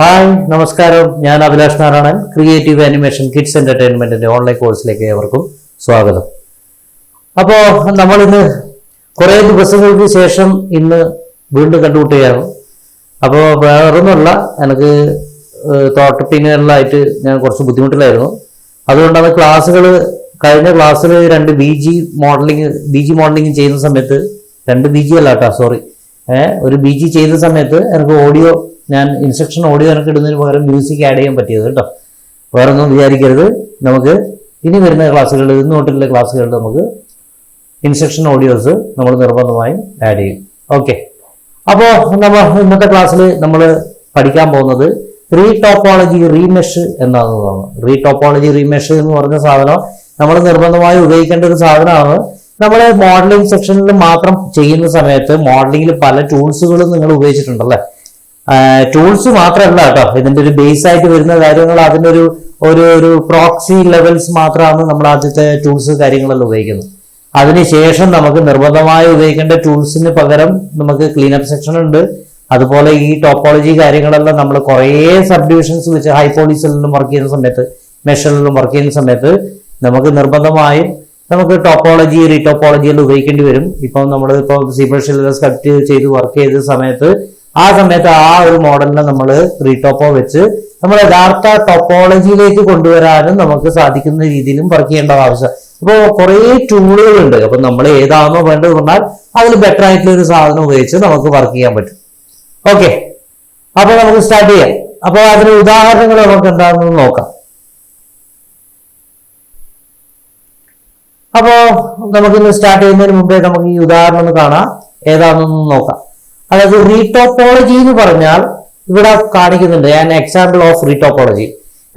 Hi നമസ്കാരം, ഞാൻ Abhilash Narayanan. Creative animation kids എന്റർടൈൻമെന്റിന്റെ ഓൺലൈൻ കോഴ്സിലേക്ക് ഏവർക്കും സ്വാഗതം. അപ്പോൾ നമ്മളിന്ന് കുറേ ദിവസങ്ങൾക്ക് ശേഷം ഇന്ന് വീണ്ടും കണ്ടുമുട്ടുകയാണ്. അപ്പോൾ വേറൊന്നുമല്ല, എനിക്ക് തോട്ടപ്പിന്നലായിട്ട് ഞാൻ കുറച്ച് ബുദ്ധിമുട്ടിലായിരുന്നു. അതുകൊണ്ടാണ് കഴിഞ്ഞ ക്ലാസ്സിൽ രണ്ട് ബി ജി മോഡലിംഗ് ചെയ്യുന്ന സമയത്ത്, രണ്ട് ബി ജി അല്ല കേട്ടോ, സോറി, ഒരു ബി ജി ചെയ്യുന്ന സമയത്ത് എനിക്ക് ഞാൻ ഇൻസ്ട്രക്ഷൻ ഓഡിയോ എനിക്ക് ഇടുന്നതിന് പകരം മ്യൂസിക് ആഡ് ചെയ്യാൻ പറ്റിയത് കേട്ടോ. വേറെ ഒന്നും വിചാരിക്കരുത്. നമുക്ക് ഇനി വരുന്ന ക്ലാസ്സുകളിൽ, ഇന്ന് തൊട്ടുള്ള ക്ലാസ്സുകളിൽ നമുക്ക് ഇൻസ്ട്രക്ഷൻ ഓഡിയോസ് നമ്മൾ നിർബന്ധമായും ആഡ് ചെയ്യും. ഓക്കെ, അപ്പോൾ ഇന്നത്തെ ക്ലാസ്സിൽ നമ്മൾ പഠിക്കാൻ പോകുന്നത് റീടോപ്പോളജി റീമെഷ് എന്നാണെന്നതാണ്. റീടോപ്പോളജി റീമെഷ് എന്ന് പറഞ്ഞ സാധനം നമ്മൾ നിർബന്ധമായി ഉപയോഗിക്കേണ്ട ഒരു സാധനമാണ്. നമ്മൾ മോഡലിംഗ് സെക്ഷനിൽ മാത്രം ചെയ്യുന്ന സമയത്ത് മോഡലിംഗിൽ പല ടൂൾസുകളും നിങ്ങൾ ഉപയോഗിച്ചിട്ടുണ്ടല്ലേ. ടൂൾസ് മാത്രമല്ല കേട്ടോ, ഇതിന്റെ ഒരു ബേസ് ആയിട്ട് വരുന്ന കാര്യങ്ങൾ, അതിൻ്റെ ഒരു പ്രോക്സി ലെവൽസ് മാത്രമാണ് നമ്മൾ ആദ്യത്തെ ടൂൾസ് കാര്യങ്ങളെല്ലാം ഉപയോഗിക്കുന്നത്. അതിനുശേഷം നമുക്ക് നിർബന്ധമായി ഉപയോഗിക്കേണ്ട ടൂൾസിന് പകരം നമുക്ക് ക്ലീനപ്പ് സെക്ഷൻ ഉണ്ട്. അതുപോലെ ഈ ടോപ്പോളജി കാര്യങ്ങളെല്ലാം നമ്മൾ കുറേ സബ്ഡിവിഷൻസ് വെച്ച് ഹൈപോളിസിലും വർക്ക് ചെയ്യുന്ന സമയത്ത്, മെഷറിലും വർക്ക് ചെയ്യുന്ന സമയത്ത് നമുക്ക് നിർബന്ധമായും നമുക്ക് ടോപ്പോളജി റീടോപ്പോളജി എല്ലാം ഉപയോഗിക്കേണ്ടി വരും. ഇപ്പം നമ്മൾ സീബ്രഷിൽ സ്കൾപ്റ്റ് ചെയ്ത് വർക്ക് ചെയ്ത സമയത്ത് ആ ഒരു മോഡലിനെ നമ്മൾ റീടോപ്പോ വെച്ച് നമ്മൾ യഥാർത്ഥ ടോപ്പോളജിയിലേക്ക് കൊണ്ടുവരാനും നമുക്ക് സാധിക്കുന്ന രീതിയിലും വർക്ക് ചെയ്യേണ്ട ആവശ്യം. അപ്പോൾ കുറേ ടൂളുകളുണ്ട്. അപ്പൊ നമ്മൾ ഏതാണോ വേണ്ടത് പറഞ്ഞാൽ അതിൽ ബെറ്റർ ആയിട്ടുള്ള ഒരു സാധനം ഉപയോഗിച്ച് നമുക്ക് വർക്ക് ചെയ്യാൻ പറ്റും. ഓക്കെ, അപ്പൊ നമുക്ക് സ്റ്റാർട്ട് ചെയ്യാം. അപ്പൊ അതിന് ഉദാഹരണങ്ങൾ നമുക്ക് എന്താണെന്ന് നോക്കാം. അപ്പോ നമുക്കിന്ന് സ്റ്റാർട്ട് ചെയ്യുന്നതിന് മുമ്പേ നമുക്ക് ഈ ഉദാഹരണം ഒന്ന് കാണാം, ഏതാണെന്നൊന്ന് നോക്കാം. അതായത് റീടോപ്പോളജി എന്ന് പറഞ്ഞാൽ ഇവിടെ കാണിക്കുന്നുണ്ട് ആൻ എക്സാമ്പിൾ ഓഫ് റീടോപ്പോളജി.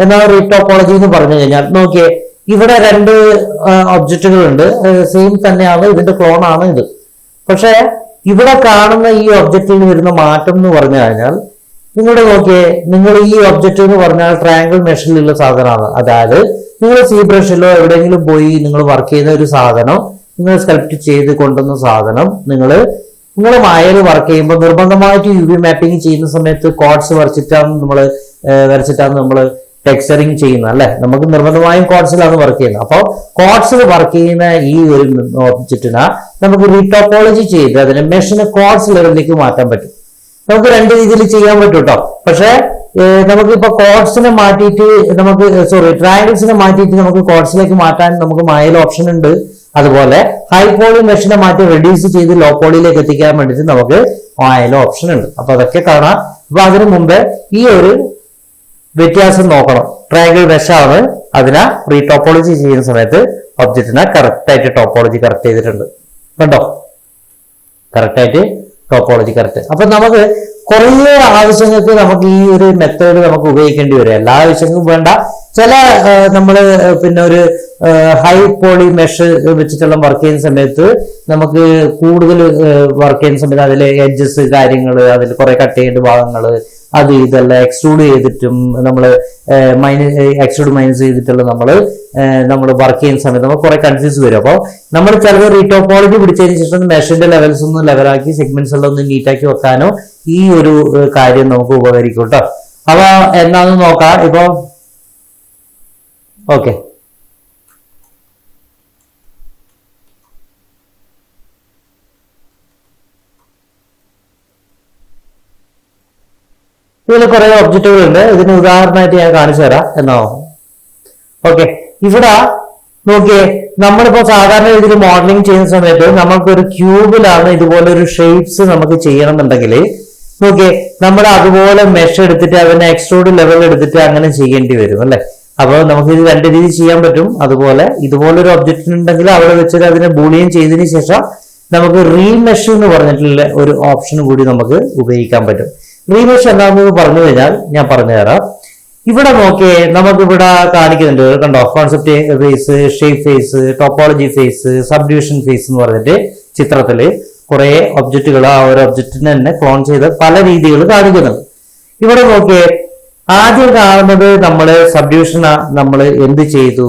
എന്താണ് റീടോപ്പോളജി എന്ന് പറഞ്ഞു കഴിഞ്ഞാൽ, നോക്കിയേ, ഇവിടെ രണ്ട് ഒബ്ജക്റ്റുകൾ ഉണ്ട്, സെയിം തന്നെയാണ്, ഇതിന്റെ ക്ലോൺ ആണ് ഇത്. പക്ഷെ ഇവിടെ കാണുന്ന ഈ ഒബ്ജക്റ്റിൽ വരുന്ന മാറ്റം എന്ന് പറഞ്ഞു കഴിഞ്ഞാൽ, നിങ്ങളുടെ നോക്കിയേ, നിങ്ങൾ ഈ ഒബ്ജക്റ്റ് എന്ന് പറഞ്ഞാൽ ട്രയാങ്കിൾ മെഷറിലുള്ള സാധനമാണ്. അതായത് നിങ്ങൾ സീബ്രഷിലോ എവിടെയെങ്കിലും പോയി നിങ്ങൾ വർക്ക് ചെയ്യുന്ന ഒരു സാധനം, നിങ്ങൾ സ്കൾപ്റ്റ് ചെയ്ത് കൊണ്ടുവന്ന സാധനം നിങ്ങൾ മായയിൽ വർക്ക് ചെയ്യുമ്പോൾ നിർബന്ധമായിട്ട് UV മാപ്പിംഗ് ചെയ്യുന്ന സമയത്ത് കോഡ്സ് വരച്ചിട്ടാണ് നമ്മൾ ടെക്സ്ചറിങ് ചെയ്യുന്നത് അല്ലെ. നമുക്ക് നിർബന്ധമായും കോഡ്സിലാണ് വർക്ക് ചെയ്യുന്നത്. അപ്പോൾ കോഡ്സിൽ വർക്ക് ചെയ്യുന്ന ഈ ഒരു ഒബ്ജക്റ്റിനെ നമുക്ക് റീടോപ്പോളജി ചെയ്ത് അതിനെ മെഷിനെ കോഡ്സ് ലെവലിലേക്ക് മാറ്റാൻ പറ്റും. നമുക്ക് രണ്ട് രീതിയിൽ ചെയ്യാൻ പറ്റും കേട്ടോ. പക്ഷെ നമുക്കിപ്പോ കോഡ്സിനെ മാറ്റിയിട്ട് ട്രയാങ്കിൾസിനെ മാറ്റിയിട്ട് നമുക്ക് കോഡ്സിലേക്ക് മാറ്റാൻ നമുക്ക് മായയിൽ ഓപ്ഷൻ ഉണ്ട്. അതുപോലെ ഹൈ പോളി മെഷിനെ മാറ്റി റെഡ്യൂസ് ചെയ്ത് ലോ പോളിയിലേക്ക് എത്തിക്കാൻ വേണ്ടിയിട്ട് നമുക്ക് മായയിൽ ഓപ്ഷൻ ഉണ്ട്. അപ്പൊ അതൊക്കെ കാണാം. അപ്പൊ അതിനു മുമ്പേ ഈ ഒരു വ്യത്യാസം നോക്കണം. ട്രയാങ്കിൾ മെഷാണ്, അതിനെ റീടോപ്പോളജി ചെയ്യുന്ന സമയത്ത് ഒബ്ജക്റ്റിനെ കറക്റ്റ് ആയിട്ട് ടോപ്പോളജി കറക്റ്റ് ചെയ്തിട്ടുണ്ട്. കണ്ടോ, കറക്റ്റ് ആയിട്ട് ടോപ്പോളജി കറക്റ്റ്. അപ്പൊ നമുക്ക് കുറേ ആവശ്യങ്ങൾക്ക് നമുക്ക് ഈ ഒരു മെത്തേഡ് നമുക്ക് ഉപയോഗിക്കേണ്ടി വരും. എല്ലാ ആവശ്യങ്ങൾക്കും വേണ്ട, ചില നമ്മൾ പിന്നെ ഒരു ഹൈ പോളി മെഷ് വെച്ചിട്ടുള്ള വർക്ക് ചെയ്യുന്ന സമയത്ത് നമുക്ക് കൂടുതൽ വർക്ക് ചെയ്യുന്ന സമയത്ത് അതിലെ എഡ്ജസ് കാര്യങ്ങൾ, അതിൽ കുറെ കട്ട് ചെയ്യേണ്ട ഭാഗങ്ങൾ, അത് ഇതെല്ലാം എക്സ്ട്രൂഡ് ചെയ്തിട്ടും നമ്മൾ എക്സ്ട്രൂഡ് മൈനസ് ചെയ്തിട്ടുള്ള നമ്മൾ വർക്ക് ചെയ്യുന്ന സമയത്ത് നമുക്ക് കുറെ കൺഫ്യൂസ് വരും. അപ്പോൾ നമ്മൾ ചിലത് റീടോപ്പോളജി പിടിച്ചതിന് ശേഷം മെഷിന്റെ ലെവൽസ് ഒന്ന് ലെവലാക്കി സെഗ്മെന്റ്സ് എല്ലാം ഒന്ന് നീറ്റാക്കി വെക്കാനോ ഈ ഒരു കാര്യം നമുക്ക് ഉപകരിക്കും കേട്ടോ. അപ്പൊ എന്താണെന്ന് നോക്കാം. ഇപ്പൊ ഓക്കെ, ഇതിൽ കുറെ ഒബ്ജക്റ്റുകൾ ഉണ്ട്. ഇതിന് ഉദാഹരണമായിട്ട് ഞാൻ കാണിച്ചു തരാം എന്നോ. ഓക്കെ, ഇവിടെ നോക്കിയേ, നമ്മളിപ്പോ സാധാരണ രീതിയിൽ മോഡലിംഗ് ചെയ്യുന്ന സമയത്ത് നമുക്കൊരു ക്യൂബിലാണ് ഇതുപോലെ ഒരു ഷേപ്സ് നമുക്ക് ചെയ്യണം എന്നുണ്ടെങ്കിൽ നോക്കിയേ, നമ്മൾ അതുപോലെ മെഷ് എടുത്തിട്ട് അതിനെ എക്സ്ട്രൂഡ് ലെവൽ എടുത്തിട്ട് അങ്ങനെ ചെയ്യേണ്ടി വരും അല്ലെ. അപ്പോൾ നമുക്ക് ഇത് രണ്ട് രീതി ചെയ്യാൻ പറ്റും. അതുപോലെ ഇതുപോലൊരു ഒബ്ജക്റ്റ് ഉണ്ടെങ്കിൽ അവിടെ വെച്ചിട്ട് അതിനെ ബൂളിയൻ ചെയ്തതിന് ശേഷം നമുക്ക് റീമെഷ് എന്ന് പറഞ്ഞിട്ടുള്ള ഒരു ഓപ്ഷൻ കൂടി നമുക്ക് ഉപയോഗിക്കാൻ പറ്റും. റീമെഷ് എന്താണെന്ന് പറഞ്ഞു കഴിഞ്ഞാൽ ഞാൻ പറഞ്ഞുതരാം. ഇവിടെ നോക്കിയേ, നമുക്കിവിടെ കാണിക്കുന്നുണ്ട് കണ്ടോ, concept phase, shape phase, topology phase, subdivision phase എന്ന് പറഞ്ഞിട്ട് ചിത്രത്തില് കുറെ ഒബ്ജക്റ്റുകൾ ആ ഒരു ഒബ്ജക്റ്റിനെ തന്നെ ക്ലോൺ ചെയ്ത് പല രീതികൾ കാണിക്കുന്നുണ്ട്. ഇവിടെ നോക്കിയേ, ആദ്യം കാണുന്നത് നമ്മള് സബ്ഡിവിഷൻ, നമ്മൾ എന്ത് ചെയ്തു,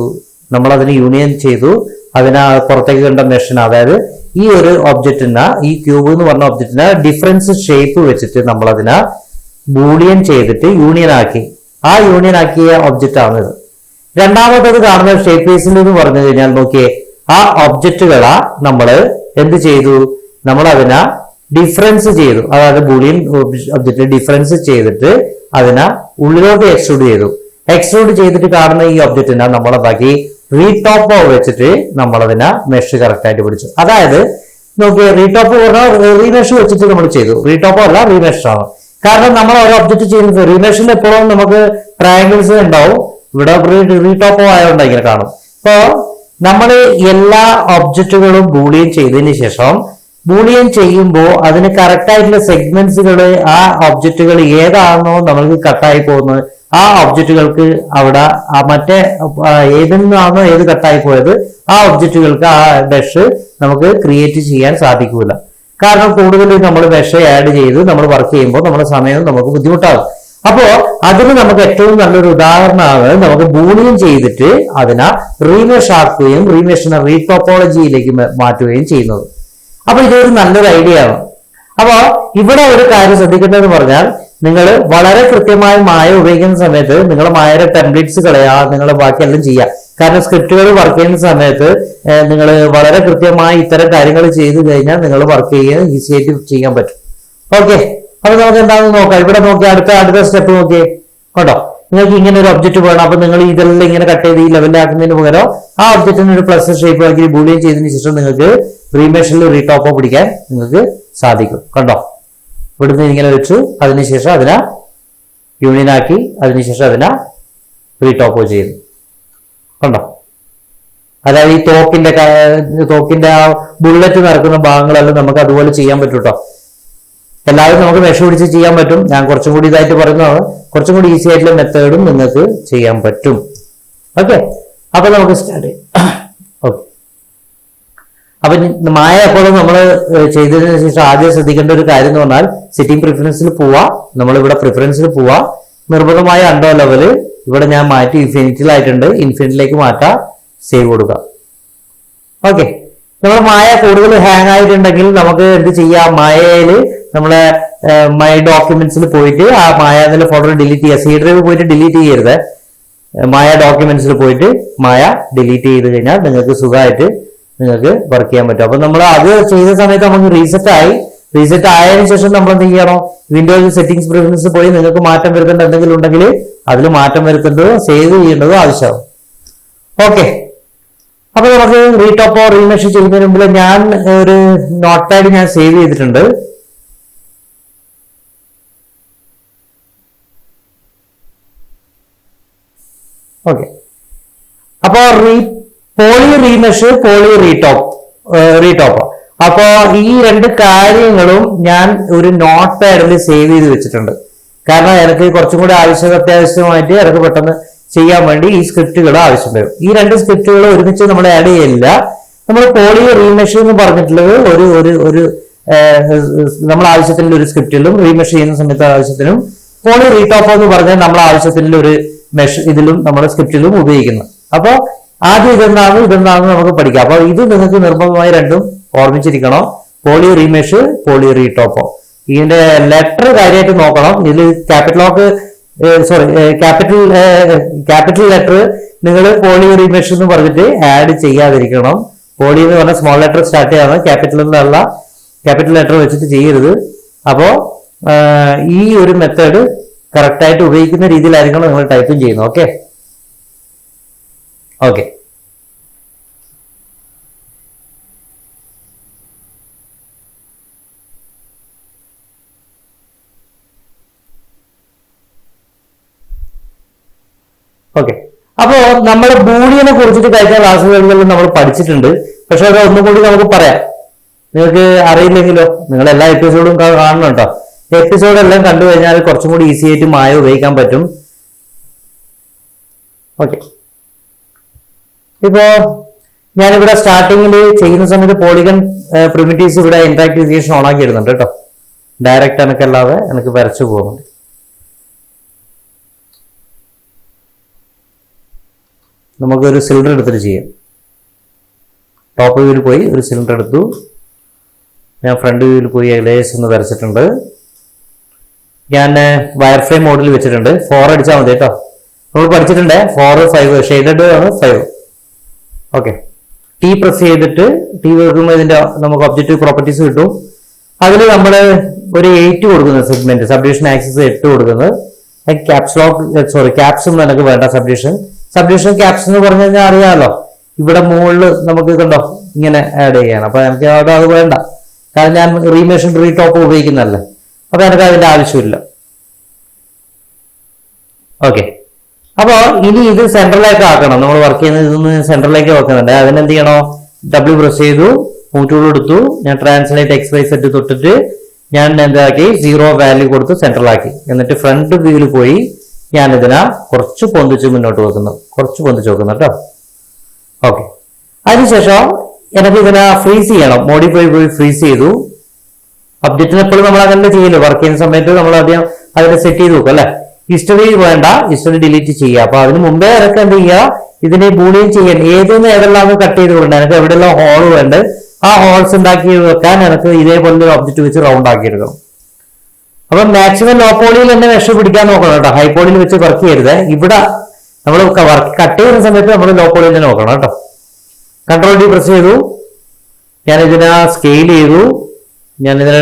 നമ്മൾ അതിന് യൂണിയൻ ചെയ്തു, അതിനെ പുറത്തേക്ക് കണ്ട മെഷിന്, അതായത് ഈ ഒരു ഒബ്ജക്റ്റിന്, ഈ ക്യൂബ് എന്ന് പറഞ്ഞ ഒബ്ജക്റ്റിന് ഡിഫറൻസ് ഷേപ്പ് വെച്ചിട്ട് നമ്മൾ അതിനെ ബൂളിയൻ ചെയ്തിട്ട് യൂണിയൻ ആക്കി. ആ യൂണിയൻ ആക്കിയ ഒബ്ജക്റ്റ് ആണ് ഇത്. രണ്ടാമത്തത് കാണുന്ന ഷേപ്പ് ബേസിൽ എന്ന് പറഞ്ഞു കഴിഞ്ഞാൽ നോക്കിയേ, ആ ഒബ്ജക്റ്റുകളാ നമ്മൾ എന്ത് ചെയ്തു, നമ്മൾ അതിനെ ഡിഫറൻസ് ചെയ്തു. അതായത് ബൂളിയൻ ഒബ്ജക്റ്റ് ഡിഫറൻസ് ചെയ്തിട്ട് അതിനെ ഉള്ളിലോട്ട് എക്സ്ട്രൂഡ് ചെയ്തു. എക്സ്ട്രൂഡ് ചെയ്തിട്ട് കാണുന്ന ഈ ഒബ്ജക്റ്റിനെ നമ്മൾ എന്താക്കി, റീടോപ്പോ വെച്ചിട്ട് നമ്മളതിനെ മെഷ് കറക്റ്റ് ആയിട്ട് പിടിച്ചു. അതായത് നോക്കിയേ, റീടോപ്പ് പറഞ്ഞാൽ റീമെഷ് വെച്ചിട്ട് നമ്മൾ ചെയ്തു. റീടോപ്പോ അല്ല, റീമെഷ് ആണ്. കാരണം നമ്മൾ ഒരു ഒബ്ജക്റ്റ് ചെയ്യുന്നത് റീമെഷിൽ എപ്പോഴും നമുക്ക് ട്രയാങ്കിൾസ് ഉണ്ടാവും. ഇവിടെ റീടോപ്പോ ആയതുകൊണ്ട് ഇങ്ങനെ കാണും. അപ്പോ നമ്മൾ എല്ലാ ഒബ്ജക്റ്റുകളും ബൂളിയൻ ചെയ്തതിന് ശേഷം ബൂളിയൻ ചെയ്യുമ്പോൾ അതിന് കറക്റ്റ് ആയിട്ടുള്ള സെഗ്മെന്റ്സുകൾ, ആ ഒബ്ജക്റ്റുകൾ ഏതാണോ നമ്മൾക്ക് കട്ടായി പോകുന്നത് ആ ഒബ്ജക്റ്റുകൾക്ക് അവിടെ മറ്റേ ഏതിൽ നിന്നാണോ ഏത് കട്ടായി പോയത് ആ ഒബ്ജക്റ്റുകൾക്ക് ആ മെഷ് നമുക്ക് ക്രിയേറ്റ് ചെയ്യാൻ സാധിക്കൂല. കാരണം കൂടുതൽ നമ്മൾ മെഷ് ആഡ് ചെയ്ത് നമ്മൾ വർക്ക് ചെയ്യുമ്പോൾ നമ്മുടെ സമയം നമുക്ക് ബുദ്ധിമുട്ടാകും. അപ്പോ അതിന് നമുക്ക് ഏറ്റവും നല്ലൊരു ഉദാഹരണമാണ് നമുക്ക് ബൂളിയൻ ചെയ്തിട്ട് അതിനെ റീമെഷ് ആക്കുകയും റീമെഷിനെ റീടോപ്പോളജിയിലേക്ക് മാറ്റുകയും ചെയ്യുന്നത്. അപ്പൊ ഇതൊരു നല്ലൊരു ഐഡിയ ആണ്. അപ്പോ ഇവിടെ ഒരു കാര്യം ശ്രദ്ധിക്കേണ്ടതെന്ന് പറഞ്ഞാൽ, നിങ്ങൾ വളരെ കൃത്യമായി മായ ഉപയോഗിക്കുന്ന സമയത്ത് നിങ്ങൾ മായയുടെ ടെംപ്ലേറ്റ്സ് കളയാ, നിങ്ങൾ ബാക്കിയെല്ലാം ചെയ്യുക. കാരണം സ്ക്രിപ്റ്റുകൾ വർക്ക് ചെയ്യുന്ന സമയത്ത് നിങ്ങൾ വളരെ കൃത്യമായി ഇത്തരം കാര്യങ്ങൾ ചെയ്തു കഴിഞ്ഞാൽ നിങ്ങൾ വർക്ക് ചെയ്യാൻ ഈസി ആയിട്ട് ചെയ്യാൻ പറ്റും. ഓക്കെ, അപ്പൊ നമുക്ക് എന്താണെന്ന് നോക്കാം. ഇവിടെ നോക്കി അടുത്ത സ്റ്റെപ്പ് നോക്കിയേ കേട്ടോ. നിങ്ങൾക്ക് ഇങ്ങനെ ഒരു ഒബ്ജക്റ്റ് വേണം. അപ്പൊ നിങ്ങൾ ഇതെല്ലാം ഇങ്ങനെ കട്ട് ചെയ്ത് ഈ ലെവലിലാക്കുന്നതിന് പകരം ആ ഒബ്ജക്റ്റിന് ഒരു പ്ലസ് ഷേപ്പ് ആക്കി ബൂളിയൻ ചെയ്തതിന് ശേഷം നിങ്ങൾക്ക് റീമെഷിൽ റീടോപ്പോ പിടിക്കാൻ നിങ്ങൾക്ക് സാധിക്കും. കണ്ടോ, ഇവിടുന്ന് ഇങ്ങനെ വെച്ചു, അതിനുശേഷം അതിനെ യൂണിയൻ ആക്കി, അതിനുശേഷം അതിനെ റീടോപ്പോ ചെയ്തു. കണ്ടോ, അതായത് ഈ തോക്കിന്റെ ആ ബുള്ളറ്റ് നടക്കുന്ന ഭാഗങ്ങളെല്ലാം നമുക്ക് അതുപോലെ ചെയ്യാൻ പറ്റും കേട്ടോ. എല്ലാവരും നമുക്ക് മെഷ് പിടിച്ച് ചെയ്യാൻ പറ്റും. ഞാൻ കുറച്ചും കൂടി ഇതായിട്ട് പറയുന്നതാണ്. കുറച്ചും കൂടി ഈസി ആയിട്ടുള്ള മെത്തേഡും നിങ്ങൾക്ക് ചെയ്യാൻ പറ്റും. ഓക്കെ, അപ്പൊ നമുക്ക് സ്റ്റാർട്ട് ചെയ്യാം. ഓക്കെ, അപ്പൊ മായ എപ്പോഴും നമ്മൾ ചെയ്തതിനു ശേഷം ആദ്യം ശ്രദ്ധിക്കേണ്ട ഒരു കാര്യം എന്ന് പറഞ്ഞാൽ സെറ്റിംഗ് പ്രിഫറൻസിൽ പോവാ. നമ്മളിവിടെ പ്രിഫറൻസിൽ പോവാ. നിർബന്ധമായ അണ്ടോ ലെവല് ഇവിടെ ഞാൻ മാറ്റി ഇൻഫിനിറ്റിയിലായിട്ടുണ്ട്. ഇൻഫിനിറ്റിയിലേക്ക് മാറ്റാം, സേവ് കൊടുക്കാം. ഓക്കെ, നമ്മൾ മായ കൂടുതൽ ഹാങ് ആയിട്ടുണ്ടെങ്കിൽ നമുക്ക് എന്ത് ചെയ്യാം, മായയില് നമ്മളെ മൈ ഡോക്യുമെന്റ്സിൽ പോയിട്ട് ആ മായ എന്നുള്ള ഫോൾഡർ ഡിലീറ്റ് ചെയ്യുക. സി ഡ്രൈവ് പോയിട്ട് ഡിലീറ്റ് ചെയ്യരുത്. മായ ഡോക്യുമെന്റ്സിൽ പോയിട്ട് മായ ഡിലീറ്റ് ചെയ്ത് കഴിഞ്ഞാൽ നിങ്ങൾക്ക് സുഖമായിട്ട് നിങ്ങൾക്ക് വർക്ക് ചെയ്യാൻ പറ്റും. അപ്പൊ നമ്മൾ അത് ചെയ്ത സമയത്ത് നമുക്ക് റീസെറ്റ് ആയതിനു ശേഷം നമ്മൾ എന്ത് ചെയ്യണം, വിൻഡോസ് സെറ്റിംഗ്സ് പ്രിഫറൻസ് പോയി നിങ്ങൾക്ക് മാറ്റം വരുത്തേണ്ട എന്തെങ്കിലും ഉണ്ടെങ്കിൽ അതിൽ മാറ്റം വരുത്തേണ്ടതോ സേവ് ചെയ്യേണ്ടതോ ആവശ്യമാവും. ഓക്കെ, അപ്പൊ നമുക്ക് റീടോപ്പോ റീമെഷ് ചെയ്യുന്നതിന് മുമ്പ് ഞാൻ ഒരു നോട്ട് പാഡ് ഞാൻ സേവ് ചെയ്തിട്ടുണ്ട്. ഓക്കെ, അപ്പോ പോളി റീമെഷ്, പോളി റീടോപ്പ്. അപ്പോ ഈ രണ്ട് കാര്യങ്ങളും ഞാൻ ഒരു നോട്ട് പാഡിൽ സേവ് ചെയ്ത് വെച്ചിട്ടുണ്ട്. കാരണം എനിക്ക് കുറച്ചും കൂടി അത്യാവശ്യമായിട്ട് എനിക്ക് പെട്ടെന്ന് ചെയ്യാൻ വേണ്ടി ഈ സ്ക്രിപ്റ്റുകൾ ആവശ്യം വരും. ഈ രണ്ട് സ്ക്രിപ്റ്റുകൾ ഒരുമിച്ച് നമ്മൾ ആഡ് ചെയ്യില്ല. നമ്മൾ പോളി റീമെഷ് എന്ന് പറഞ്ഞിട്ടുള്ളത് ഒരു നമ്മൾ ആവശ്യത്തിനുള്ള ഒരു സ്ക്രിപ്റ്റിലും റീമെഷ് ചെയ്യുന്ന സമയത്ത് ആവശ്യത്തിനും, പോളി റീടോപ്പ് എന്ന് പറഞ്ഞാൽ നമ്മൾ ആവശ്യത്തിനുള്ള ഒരു മെഷ് ഇതിലും നമ്മുടെ സ്ക്രിപ്റ്റിലും ഉപയോഗിക്കുന്നത്. അപ്പൊ ആദ്യം ഇതെന്താണെന്ന് നമുക്ക് പഠിക്കാം. അപ്പൊ ഇത് നിങ്ങൾക്ക് നിർബന്ധമായി രണ്ടും ഓർമ്മിച്ചിരിക്കണം. Poly റീമെഷ്, poly റീടോപ്പോ. ഇതിന്റെ ലെറ്റർ കാര്യമായിട്ട് നോക്കണം. ഇതിൽ ക്യാപിറ്റൽ ലെറ്റർ നിങ്ങൾ പോളി റീമെഷ് എന്ന് പറഞ്ഞിട്ട് ആഡ് ചെയ്യാതിരിക്കണം. പോളി എന്ന് പറഞ്ഞാൽ സ്മോൾ ലെറ്റർ സ്റ്റാർട്ട് ചെയ്യാണ്, ക്യാപിറ്റൽ എന്നല്ല. ക്യാപിറ്റൽ ലെറ്റർ വെച്ചിട്ട് ചെയ്യരുത്. അപ്പോ ഈ ഒരു മെത്തേഡ് കറക്റ്റ് ആയിട്ട് ഉപയോഗിക്കുന്ന രീതിയിലായിരിക്കണം നിങ്ങൾ ടൈപ്പിംഗ് ചെയ്യുന്നത്. ഓക്കെ, അപ്പോ നമ്മൾ ബൂളിയനെ കുറിച്ചിട്ട് കഴിഞ്ഞ ക്ലാസ്സുകളിൽ നമ്മൾ പഠിച്ചിട്ടുണ്ട്. പക്ഷെ അത് ഒന്നും കൂടി നമുക്ക് പറയാം. നിങ്ങൾക്ക് അറിയില്ലെങ്കിലോ, നിങ്ങൾ എല്ലാ എപ്പിസോഡും കാണണം കേട്ടോ. എപ്പിസോഡ് എല്ലാം കണ്ടു കഴിഞ്ഞാൽ കുറച്ചും കൂടി ഈസി ആയിട്ട് മായ ഉപയോഗിക്കാൻ പറ്റും. ഓക്കെ, ഇപ്പോ ഞാനിവിടെ സ്റ്റാർട്ടിങ്ങിൽ ചെയ്യുന്ന സമയത്ത് പോളിഗൺ പ്രിമിറ്റീവ്സ് ഇവിടെ ഇന്ററാക്ടിവിറ്റേഷൻ ഓൺ ആക്കി ഇടുന്നുണ്ട് കേട്ടോ. ഡയറക്റ്റ് എനിക്കല്ലാതെ എനിക്ക് വരച്ചു പോകുന്നുണ്ട്. നമുക്കൊരു സിലിണ്ടർ എടുത്തിട്ട് ചെയ്യാം. ടോപ്പ് വ്യൂവിൽ പോയി ഒരു സിലിണ്ടർ എടുത്തു. ഞാൻ ഫ്രണ്ട് വ്യൂവിൽ പോയി ലേയേഴ്സ് ഒന്ന് വരച്ചിട്ടുണ്ട്. ഞാൻ വയർ ഫ്രെയിം മോഡിൽ വെച്ചിട്ടുണ്ട്. 4 അടിച്ചാൽ മതി കേട്ടോ. നമ്മൾ പഠിച്ചിട്ടുണ്ട് 4, 5 ഷെയ്ഡഡ് ആണ് 5. ഓക്കെ, ടി പ്രസ് ചെയ്തിട്ട് ടി വെക്കുമ്പോൾ ഇതിന്റെ നമുക്ക് ഒബ്ജക്റ്റീവ് പ്രോപ്പർട്ടീസ് കിട്ടും. അതിൽ നമ്മൾ ഒരു 8 കൊടുക്കുന്നത് സെഗ്മെന്റ് സബ്ഡിവിഷൻ ആക്സിസ് 8 കൊടുക്കുന്നത്. ക്യാപ്സും നമുക്ക് വേണ്ട. സബ്ഡിവിഷൻ ക്യാപ്സ് എന്ന് പറഞ്ഞു കഴിഞ്ഞാൽ അറിയാമല്ലോ, ഇവിടെ മുകളിൽ നമുക്ക് കണ്ടോ ഇങ്ങനെ ആഡ് ചെയ്യണം. അപ്പൊ എനിക്ക് അത് വേണ്ട, കാരണം ഞാൻ റീമെഷൻ റീടോപ്പ് ഉപയോഗിക്കുന്നതല്ലേ. അപ്പൊ എനിക്ക് അതിന്റെ ആവശ്യമില്ല. ഓക്കെ, അപ്പോ ഇനി ഇത് സെൻട്രലിലേക്ക് ആക്കണം. നമ്മൾ വർക്ക് ചെയ്യുന്നത് ഇതൊന്ന് സെൻട്രലിലേക്ക് വെക്കുന്നുണ്ട്. അതിനെന്ത് ചെയ്യണോ, W പ്രസ് ചെയ്തു, മൂവ് ടൂൾ എടുത്തു, ഞാൻ ട്രാൻസ്ലേറ്റ് XYZ തൊട്ടിട്ട് ഞാൻ എന്താക്കി 0 വാല്യൂ കൊടുത്ത് സെൻട്രലാക്കി. എന്നിട്ട് ഫ്രണ്ട് വ്യൂവിൽ പോയി ഞാൻ ഇതിനെ കുറച്ച് പൊന്തിച്ച് മുന്നോട്ട് വെക്കുന്നു, കുറച്ച് പൊന്തിച്ച് വെക്കുന്നു കേട്ടോ. ഓക്കെ, അതിനുശേഷം എനിക്ക് ഇതിനെ ഫ്രീസ് ചെയ്യണം. മോഡിഫൈ പോയി ഫ്രീസ് ചെയ്തു. ഒബ്ജക്റ്റിന് എപ്പോഴും നമ്മൾ അങ്ങനെ ചെയ്യില്ല, വർക്ക് ചെയ്യുന്ന സമയത്ത് നമ്മൾ ആദ്യം അതിനെ സെറ്റ് ചെയ്ത് വെക്കും അല്ലെ. ഹിസ്റ്ററി വേണ്ട, ഹിസ്റ്ററി ഡിലീറ്റ് ചെയ്യുക. അപ്പൊ അതിന് മുമ്പേ ഇറക്കം എന്ത് ചെയ്യുക, ഇതിനെ ബൂളിയൻ ചെയ്യാൻ ഏതെന്ന് ഏതെല്ലാം കട്ട് ചെയ്ത് കൊടുക്കണം. എനിക്ക് എവിടെയെല്ലാം ഹോൾ വേണ്ട ആ ഹോൾസ് ഉണ്ടാക്കി വെക്കാൻ എനിക്ക് ഇതേപോലെ ഒരു ഒബ്ജക്റ്റ് വെച്ച് റൗണ്ട് ആക്കി എടുക്കണം. അപ്പൊ മാക്സിമം ലോ പോളിയിൽ തന്നെ മെഷ് പിടിക്കാൻ നോക്കണം കേട്ടോ, ഹൈ പോളിയിൽ വെച്ച് വർക്ക് ചെയ്യരുത്. ഇവിടെ നമ്മൾ വർക്ക് കട്ട് ചെയ്യുന്ന സമയത്ത് നമ്മൾ ലോ പോളിയിൽ തന്നെ നോക്കണം കേട്ടോ. കൺട്രോൾ ഡി പ്രസ് ചെയ്തു, ഞാൻ ഇതിനെ സ്കെയിൽ ചെയ്തു, ഞാൻ ഇതിനെ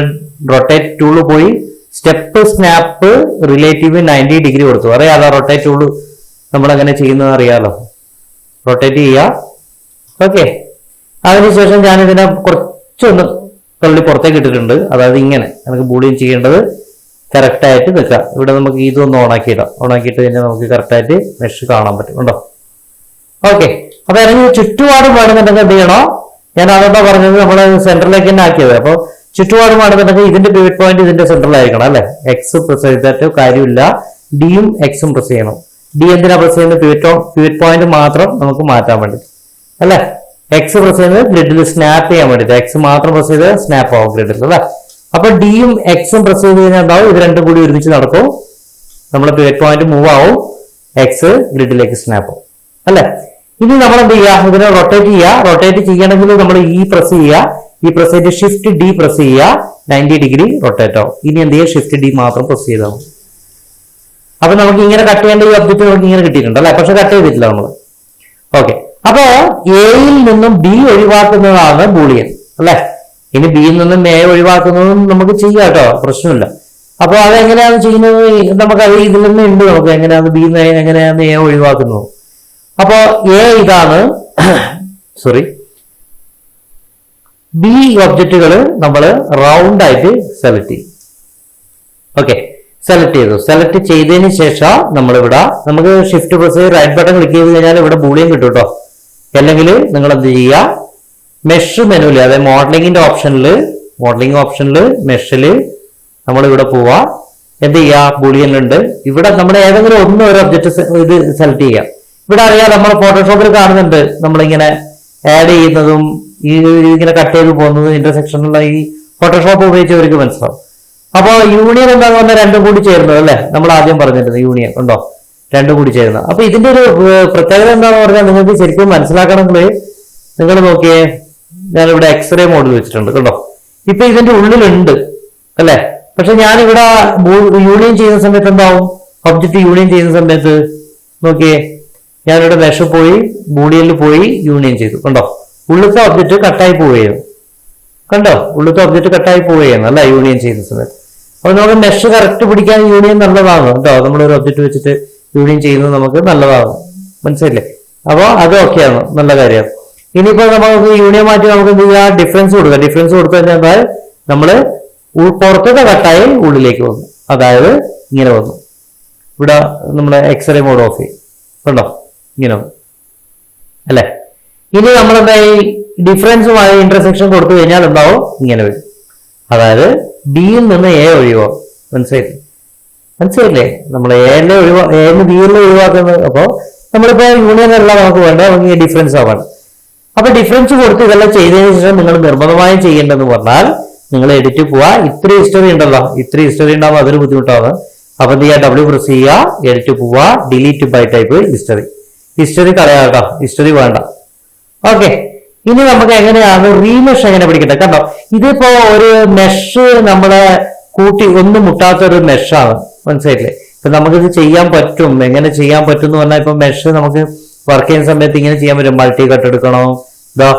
റൊട്ടേറ്റ് ടൂള് പോയി സ്റ്റെപ്പ് സ്നാപ്പ് റിലേറ്റീവ് 90 ഡിഗ്രി കൊടുത്തു. അറിയാലോ റൊട്ടേറ്റ് ടൂള് നമ്മൾ എങ്ങനെ ചെയ്യുന്നത് അറിയാലോ. റൊട്ടേറ്റ് ചെയ്യുക. ഓക്കെ, അതിനുശേഷം ഞാൻ ഇതിനെ കുറച്ചൊന്ന് തള്ളി പുറത്തേക്ക് ഇട്ടിട്ടുണ്ട്. അതായത് ഇങ്ങനെ നമുക്ക് ബൂളിയൻ ചെയ്യേണ്ടത് കറക്റ്റ് ആയിട്ട് നിൽക്കുക. ഇവിടെ നമുക്ക് ഇതൊന്ന് ഓണാക്കിയിടാം. ഓണാക്കിയിട്ട് തന്നെ നമുക്ക് കറക്റ്റ് ആയിട്ട് മെഷ് കാണാൻ പറ്റും ഉണ്ടോ. ഓക്കെ, അപ്പൊ എനിക്ക് ചുറ്റുപാടും വേണമെന്നുണ്ടെങ്കിൽ എന്ത് ചെയ്യണോ, ഞാൻ അതെന്താ പറഞ്ഞത് നമ്മൾ സെന്ററിലേക്ക് തന്നെ ആക്കിയത്. അപ്പൊ ചുറ്റുപാടും വേണമെന്നുണ്ടെങ്കിൽ ഇതിന്റെ പിവറ്റ് പോയിന്റ് ഇതിന്റെ സെന്ററിലായിരിക്കണം അല്ലെ. എക്സ് പ്രസ് ചെയ്തിട്ട് കാര്യമില്ല, ഡിയും എക്സും പ്രസ് ചെയ്യണം. ഡി എന്തിനാ പ്രസ് ചെയ്യുന്നത്, പിവറ്റ് പോയിന്റ് മാത്രം നമുക്ക് മാറ്റാൻ വേണ്ടി അല്ലെ. എക്സ് പ്രസ് ചെയ്യുന്നത് ഗ്രിഡിൽ സ്നാപ്പ് ചെയ്യാൻ വേണ്ടിട്ട്, എക്സ് മാത്രം പ്രസ് ചെയ്ത് സ്നാപ്പ് ആവും ഗ്രിഡിൽ അല്ലെ. അപ്പൊ ഡിയും എക്സും പ്രസ് ചെയ്ത് കഴിഞ്ഞാൽ എന്താവും, ഇത് രണ്ടും കൂടി ഒരുമിച്ച് നടക്കും. നമ്മുടെ പിവറ്റ് പോയിന്റ് മൂവ് ആവും, എക്സ് ഗ്രിഡിലേക്ക് സ്നാപ്പ് ആവും അല്ലെ. ഇനി നമ്മൾ എന്ത് ചെയ്യുക, ഇതിനെ റൊട്ടേറ്റ് ചെയ്യുക. റൊട്ടേറ്റ് ചെയ്യണമെങ്കിൽ നമ്മൾ പ്രസ് ചെയ്യുക, പ്രസ് ചെയ്ത് ഷിഫ്റ്റ് ഡി പ്രസ് ചെയ്യുക, 90 ഡിഗ്രി റൊട്ടേറ്റ് ആവും. ഇനി എന്ത് ചെയ്യുക, ഷിഫ്റ്റ് ഡി മാത്രം പ്രസ് ചെയ്താൽ. അപ്പൊ നമുക്ക് ഇങ്ങനെ കട്ട് ചെയ്യേണ്ട ഈ ഒബ്ജക്റ്റ് നമുക്ക് ഇങ്ങനെ കിട്ടിയിട്ടുണ്ട് അല്ലെ, പക്ഷെ കട്ട് ചെയ്തിട്ടില്ല നമ്മൾ. ഓക്കെ, അപ്പോ എയിൽ നിന്നും ബി ഒഴിവാക്കുന്നതാണ് ബൂളിയൻ അല്ലെ. ഇനി ബിയിൽ നിന്നും എ ഒഴിവാക്കുന്നതും നമുക്ക് ചെയ്യാം കേട്ടോ, പ്രശ്നമില്ല. അപ്പൊ അതെങ്ങനെയാണ് ചെയ്യുന്നത്, നമുക്ക് അത് ഇതിൽ നിന്ന് ഉണ്ട്, നമുക്ക് എങ്ങനെയാണ് ബി എങ്ങനെയാണ് എ ഒഴിവാക്കുന്നത്. അപ്പോ എ ഇതാണ്, സോറി ബി ഒബ്ജക്റ്റുകൾ നമ്മൾ റൗണ്ട് ആയിട്ട് സെലക്ട് ചെയ്യും. ഓക്കെ, സെലക്ട് ചെയ്തു. സെലക്ട് ചെയ്തതിന് ശേഷം നമ്മളിവിടെ നമുക്ക് shift press right button click ചെയ്ത് കഴിഞ്ഞാൽ ഇവിടെ ബൂളിയൻ കിട്ടും കേട്ടോ. അല്ലെങ്കിൽ നിങ്ങൾ എന്ത് ചെയ്യുക, മെഷ് മെനുവിൽ അതായത് മോഡലിംഗ് ഓപ്ഷനിൽ മെഷിൽ നമ്മൾ ഇവിടെ പോവാ. എന്ത് ചെയ്യുക, ബൂളിയനിലുണ്ട്. ഇവിടെ നമ്മുടെ ഏതെങ്കിലും ഒരു ഒബ്ജക്റ്റ് ഇത് സെലക്ട് ചെയ്യുക. ഇവിടെ അറിയാം നമ്മൾ ഫോട്ടോഷോപ്പിൽ കാണുന്നുണ്ട് നമ്മളിങ്ങനെ ആഡ് ചെയ്യുന്നതും ഇങ്ങനെ കട്ട് ചെയ്ത് പോകുന്നതും ഇന്റർസെക്ഷനുള്ള ഈ ഫോട്ടോഷോപ്പ് ഉപയോഗിച്ചവർക്ക് മനസ്സിലാവും. അപ്പൊ യൂണിയൻ എന്താന്ന് പറഞ്ഞാൽ രണ്ടും കൂടി ചേരുന്നത് അല്ലെ, നമ്മൾ ആദ്യം പറഞ്ഞിരുന്നത് യൂണിയൻ ഉണ്ടോ, രണ്ടും കൂടി ചേരുന്നത്. അപ്പൊ ഇതിന്റെ ഒരു പ്രത്യേകത എന്താന്ന് പറഞ്ഞാൽ നിങ്ങൾക്ക് ശരിക്കും മനസ്സിലാക്കണമെങ്കിൽ നിങ്ങൾ നോക്കിയേ, ഞാനിവിടെ എക്സ്റേ മോഡിൽ വെച്ചിട്ടുണ്ട് കണ്ടോ. ഇപ്പൊ ഇതിന്റെ ഉള്ളിലുണ്ട് അല്ലെ, പക്ഷെ ഞാനിവിടെ യൂണിയൻ ചെയ്യുന്ന സമയത്ത് എന്താവും, ഒബ്ജക്റ്റ് യൂണിയൻ ചെയ്യുന്ന സമയത്ത് നോക്കിയേ, ഞാനിവിടെ മെഷ് പോയി ബൂളിയനിൽ പോയി യൂണിയൻ ചെയ്തു കണ്ടോ. ഉള്ളിലത്തെ ഒബ്ജക്റ്റ് കട്ടായി പോവുകയാണ് കണ്ടോ, ഉള്ളിലത്തെ ഒബ്ജക്റ്റ് കട്ടായി പോവുകയാണ് അല്ല യൂണിയൻ ചെയ്യുന്ന സമയത്ത്. അപ്പൊ നമുക്ക് മെഷ് കറക്റ്റ് പിടിക്കാൻ യൂണിയൻ നല്ലതാണ് കേട്ടോ. നമ്മളൊരു ഒബ്ജക്റ്റ് വെച്ചിട്ട് യൂണിയൻ ചെയ്യുന്നത് നമുക്ക് നല്ലതാണ്, മനസ്സിലല്ലേ. അപ്പൊ അത് ഓക്കെയാണ്, നല്ല കാര്യമാണ്. ഇനിയിപ്പോ നമുക്ക് യൂണിയൻ മാറ്റി നമുക്ക് എന്ത് ചെയ്യാം, ഡിഫറൻസ് കൊടുക്കുക. ഡിഫറൻസ് കൊടുത്തു കഴിഞ്ഞാൽ നമ്മള് പുറത്തത്തെ കട്ടായി ഉള്ളിലേക്ക് വന്നു, അതായത് ഇങ്ങനെ വന്നു. ഇവിടെ നമ്മള് എക്സ്റേ മോഡ് ഓഫ് ചെയ്യും കണ്ടോ, ഇങ്ങനെ വന്നു അല്ലെ. ഇനി നമ്മളെന്താ ഈ ഡിഫറൻസുമായി ഇന്റർസെക്ഷൻ കൊടുത്തു കഴിഞ്ഞാൽ എന്താവും, ഇങ്ങനെ വരും. അതായത് ബിയിൽ നിന്ന് എ ഒഴിവാകും, മനസ്സിലായില്ലേ. നമ്മൾ എന്നെ ബിയിൽ ഒഴിവാക്കുന്നത്. അപ്പോ നമ്മളിപ്പോ യൂണിയൻ അല്ല നമുക്ക് വേണ്ട, നമുക്ക് ഡിഫറൻസ് ആവാണ്. അപ്പൊ ഡിഫറൻസ് കൊടുത്ത് ഇതെല്ലാം ചെയ്തതിനു ശേഷം നിങ്ങൾ നിർബന്ധമായും ചെയ്യേണ്ടതെന്ന് പറഞ്ഞാൽ നിങ്ങൾ എഡിറ്റ് പോവാ. ഇത്രയും ഹിസ്റ്ററി ഉണ്ടല്ലോ, ഇത്രയും ഹിസ്റ്ററി ഉണ്ടാവുമ്പോൾ അതൊരു ബുദ്ധിമുട്ടാണ്. അപ്പൊ എന്ത് ചെയ്യുക, W പ്രസ് ചെയ്യുക, എഡിറ്റ് പോവാ, ഡിലീറ്റ് ബൈ ടൈപ്പ് ഹിസ്റ്ററി കളയാം കേട്ടോ, ഹിസ്റ്ററി വേണ്ട. ഓക്കെ, ഇനി നമുക്ക് എങ്ങനെയാണ് റീമെഷ് എങ്ങനെ പിടിക്കട്ടെ കണ്ടോ. ഇതിപ്പോ ഒരു മെഷ് നമ്മളെ കൂട്ടി ഒന്നും മുട്ടാത്ത ഒരു മെഷാണ്, മനസ്സിലായില്ലേ? ഇപ്പൊ നമുക്കിത് ചെയ്യാൻ പറ്റും. എങ്ങനെ ചെയ്യാൻ പറ്റും എന്ന് പറഞ്ഞാൽ ഇപ്പൊ മെഷ് നമുക്ക് വർക്ക് ചെയ്യുന്ന സമയത്ത് ഇങ്ങനെ ചെയ്യാൻ പറ്റും. മൾട്ടി കട്ട് എടുക്കണം, ദാ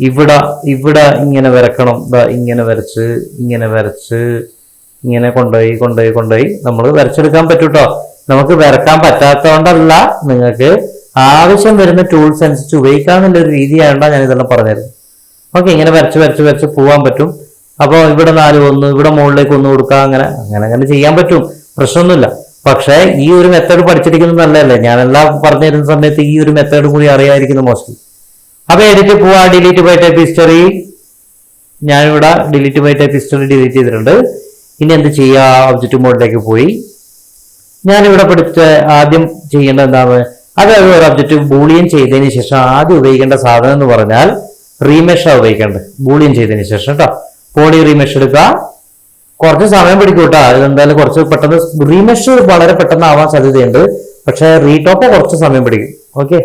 ഇവിടെ ഇവിടെ ഇങ്ങനെ വരക്കണം, ദാ ഇങ്ങനെ വരച്ച് ഇങ്ങനെ വരച്ച് ഇങ്ങനെ കൊണ്ടുപോയി നമ്മൾ വരച്ചെടുക്കാൻ പറ്റും കേട്ടോ. നമുക്ക് വരക്കാൻ പറ്റാത്തതുകൊണ്ടല്ല, നിങ്ങൾക്ക് ആവശ്യം വരുന്ന ടൂൾസ് അനുസരിച്ച് ഉപയോഗിക്കാന്നുള്ള ഒരു രീതിയായതുകൊണ്ടാണ് ഞാൻ ഇതെല്ലാം പറഞ്ഞുതരുന്നത്. ഓക്കെ, ഇങ്ങനെ വരച്ച് പോകാൻ പറ്റും. അപ്പോൾ ഇവിടെ 4 1, ഇവിടെ മുകളിലേക്ക് 1 കൊടുക്കുക, അങ്ങനെ ചെയ്യാൻ പറ്റും, പ്രശ്നമൊന്നുമില്ല. പക്ഷേ ഈ ഒരു മെത്തേഡ് പഠിച്ചിരിക്കുന്നത് നല്ലതല്ലേ? ഞാനെല്ലാം പറഞ്ഞു തരുന്ന സമയത്ത് ഈ ഒരു മെത്തേഡ് കൂടി അറിയാതിരിക്കുന്നു മോസ്റ്റ്ലി. അപ്പൊ എഡിറ്റ് പോവാ, ഡിലീറ്റ് ബൈ ടൈപ്പ് ഹിസ്റ്ററി. ഞാനിവിടെ delete by type history delete ചെയ്തിട്ടുണ്ട്. ഇനി എന്ത് ചെയ്യുക? ഒബ്ജക്റ്റ് മോഡിലേക്ക് പോയി ഞാനിവിടെ പഠിച്ച ആദ്യം ചെയ്യേണ്ടത് എന്താണ്? അതായത് ഒരു ഒബ്ജക്റ്റ് ബൂളിയൻ ചെയ്തതിന് ശേഷം ആദ്യം ഉപയോഗിക്കേണ്ട സാധനം എന്ന് പറഞ്ഞാൽ റീമെഷാണ് ഉപയോഗിക്കേണ്ടത്. ബൂളിയൻ ചെയ്തതിന് ശേഷം കേട്ടോ, പോളി റീമെഷ് എടുക്കുക. കുറച്ച് സമയം പിടിക്കും കേട്ടോ, അതെന്തായാലും കുറച്ച് പെട്ടെന്ന് റീമെഷ് വളരെ പെട്ടെന്ന് ആവാൻ സാധ്യതയുണ്ട്. പക്ഷെ റീടോപ്പ് കുറച്ച് സമയം പിടിക്കും. ഓക്കെ,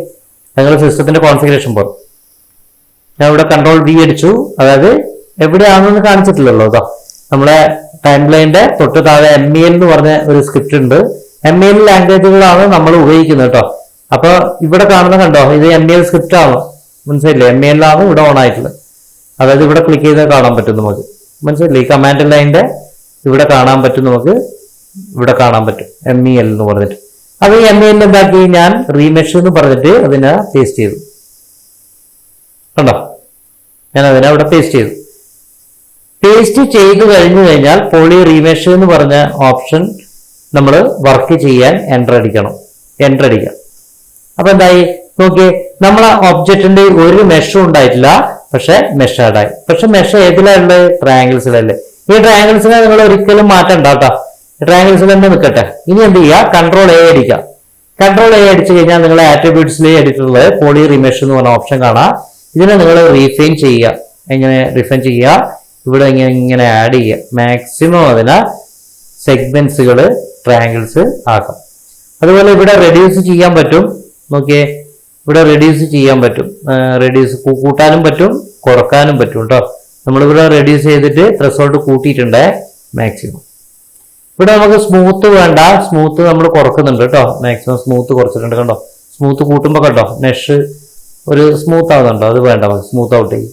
നിങ്ങളുടെ സിസ്റ്റത്തിന്റെ കോൺഫിഗറേഷൻ പോലെ ഞാൻ ഇവിടെ കൺട്രോൾ V അടിച്ചു. അതായത് എവിടെയാണെന്ന് കാണിച്ചിട്ടില്ലല്ലോ. ഇതാ നമ്മളെ ടൈം ലൈനിന്റെ തൊട്ട് താഴെ MEL എന്ന് പറഞ്ഞ ഒരു സ്ക്രിപ്റ്റ് ഉണ്ട്. MEL ലാംഗ്വേജുകളാണ് നമ്മൾ ഉപയോഗിക്കുന്നത് കേട്ടോ. അപ്പൊ ഇവിടെ കാണുന്ന കണ്ടോ, ഇത് MEL സ്ക്രിപ്റ്റ് ആണ്, മനസ്സിലായില്ലേ? MEL ആണ് ഇവിടെ ഓൺ ആയിട്ടുള്ളത്. അതായത് ഇവിടെ ക്ലിക്ക് ചെയ്താൽ കാണാൻ പറ്റും നമുക്ക്, മനസ്സിലായില്ലേ? ഈ കമാൻഡ് ലൈനിന്റെ ഇവിടെ കാണാൻ പറ്റും, നമുക്ക് ഇവിടെ കാണാൻ പറ്റും MEL എന്ന് പറഞ്ഞിട്ട്. അത് ഈ MEL എന്താക്കി, ഞാൻ റീമെഷ് എന്ന് പറഞ്ഞിട്ട് അതിനെ പേസ്റ്റ് ചെയ്തു. കണ്ടോ, ഞാൻ അതിനെ അവിടെ പേസ്റ്റ് ചെയ്തു. പേസ്റ്റ് ചെയ്ത് കഴിഞ്ഞു കഴിഞ്ഞാൽ പോളി റീമെഷ് എന്ന് പറഞ്ഞ ഓപ്ഷൻ നമ്മൾ വർക്ക് ചെയ്യാൻ എൻ്റർ അടിക്കാം. അപ്പൊ എന്തായി നോക്കിയേ, നമ്മളെ ഒബ്ജക്റ്റിന്റെ ഒരു മെഷും ഉണ്ടായിട്ടില്ല, പക്ഷെ മെഷ് ആഡായി. പക്ഷെ മെഷ് ഏതിലുള്ളത്? ട്രയാങ്കിൾസിലല്ലേ. ഈ ട്രയാങ്കിൾസിനെ നിങ്ങൾ ഒരിക്കലും മാറ്റണ്ട കേട്ടോ, ട്രയാങ്കിൾസിൽ തന്നെ നിൽക്കട്ടെ. ഇനി എന്ത് ചെയ്യുക? കൺട്രോൾ A അടിക്കുക. കൺട്രോൾ A അടിച്ചു കഴിഞ്ഞാൽ നിങ്ങളെ ആട്രിബ്യൂട്ട്സിലെ എഡിറ്ററിൽ പോളി റീമെഷ് എന്ന് പറഞ്ഞ ഓപ്ഷൻ കാണാം. ഇതിനെ നിങ്ങൾ റീഫൈൻ ചെയ്യുക. എങ്ങനെ റീഫൈൻ ചെയ്യുക? ഇവിടെ ഇങ്ങനെ ആഡ് ചെയ്യുക. മാക്സിമം അതിനെ സെഗ്മെന്റ്സുകൾ ട്രയാങ്കിൾസ് ആക്കാം. അതുപോലെ ഇവിടെ റെഡ്യൂസ് ചെയ്യാൻ പറ്റും. നോക്കിയേ, ഇവിടെ റെഡ്യൂസ് ചെയ്യാൻ പറ്റും. റെഡ്യൂസ് കൂട്ടാനും പറ്റും, കുറക്കാനും പറ്റും കേട്ടോ. നമ്മളിവിടെ റെഡ്യൂസ് ചെയ്തിട്ട് ത്രെഷോൾഡ് കൂട്ടിയിട്ടുണ്ട് മാക്സിമം. ഇവിടെ നമുക്ക് സ്മൂത്ത് വേണ്ട, സ്മൂത്ത് നമ്മൾ കുറക്കുന്നുണ്ട് കേട്ടോ. മാക്സിമം സ്മൂത്ത് കുറച്ചിട്ടുണ്ട് കണ്ടോ. സ്മൂത്ത് കൂട്ടുമ്പോൾ കണ്ടോ മെഷ് ഒരു സ്മൂത്ത് ആവുന്നുണ്ടോ? അത് വേണ്ട, സ്മൂത്ത് ഔട്ട് ചെയ്യും.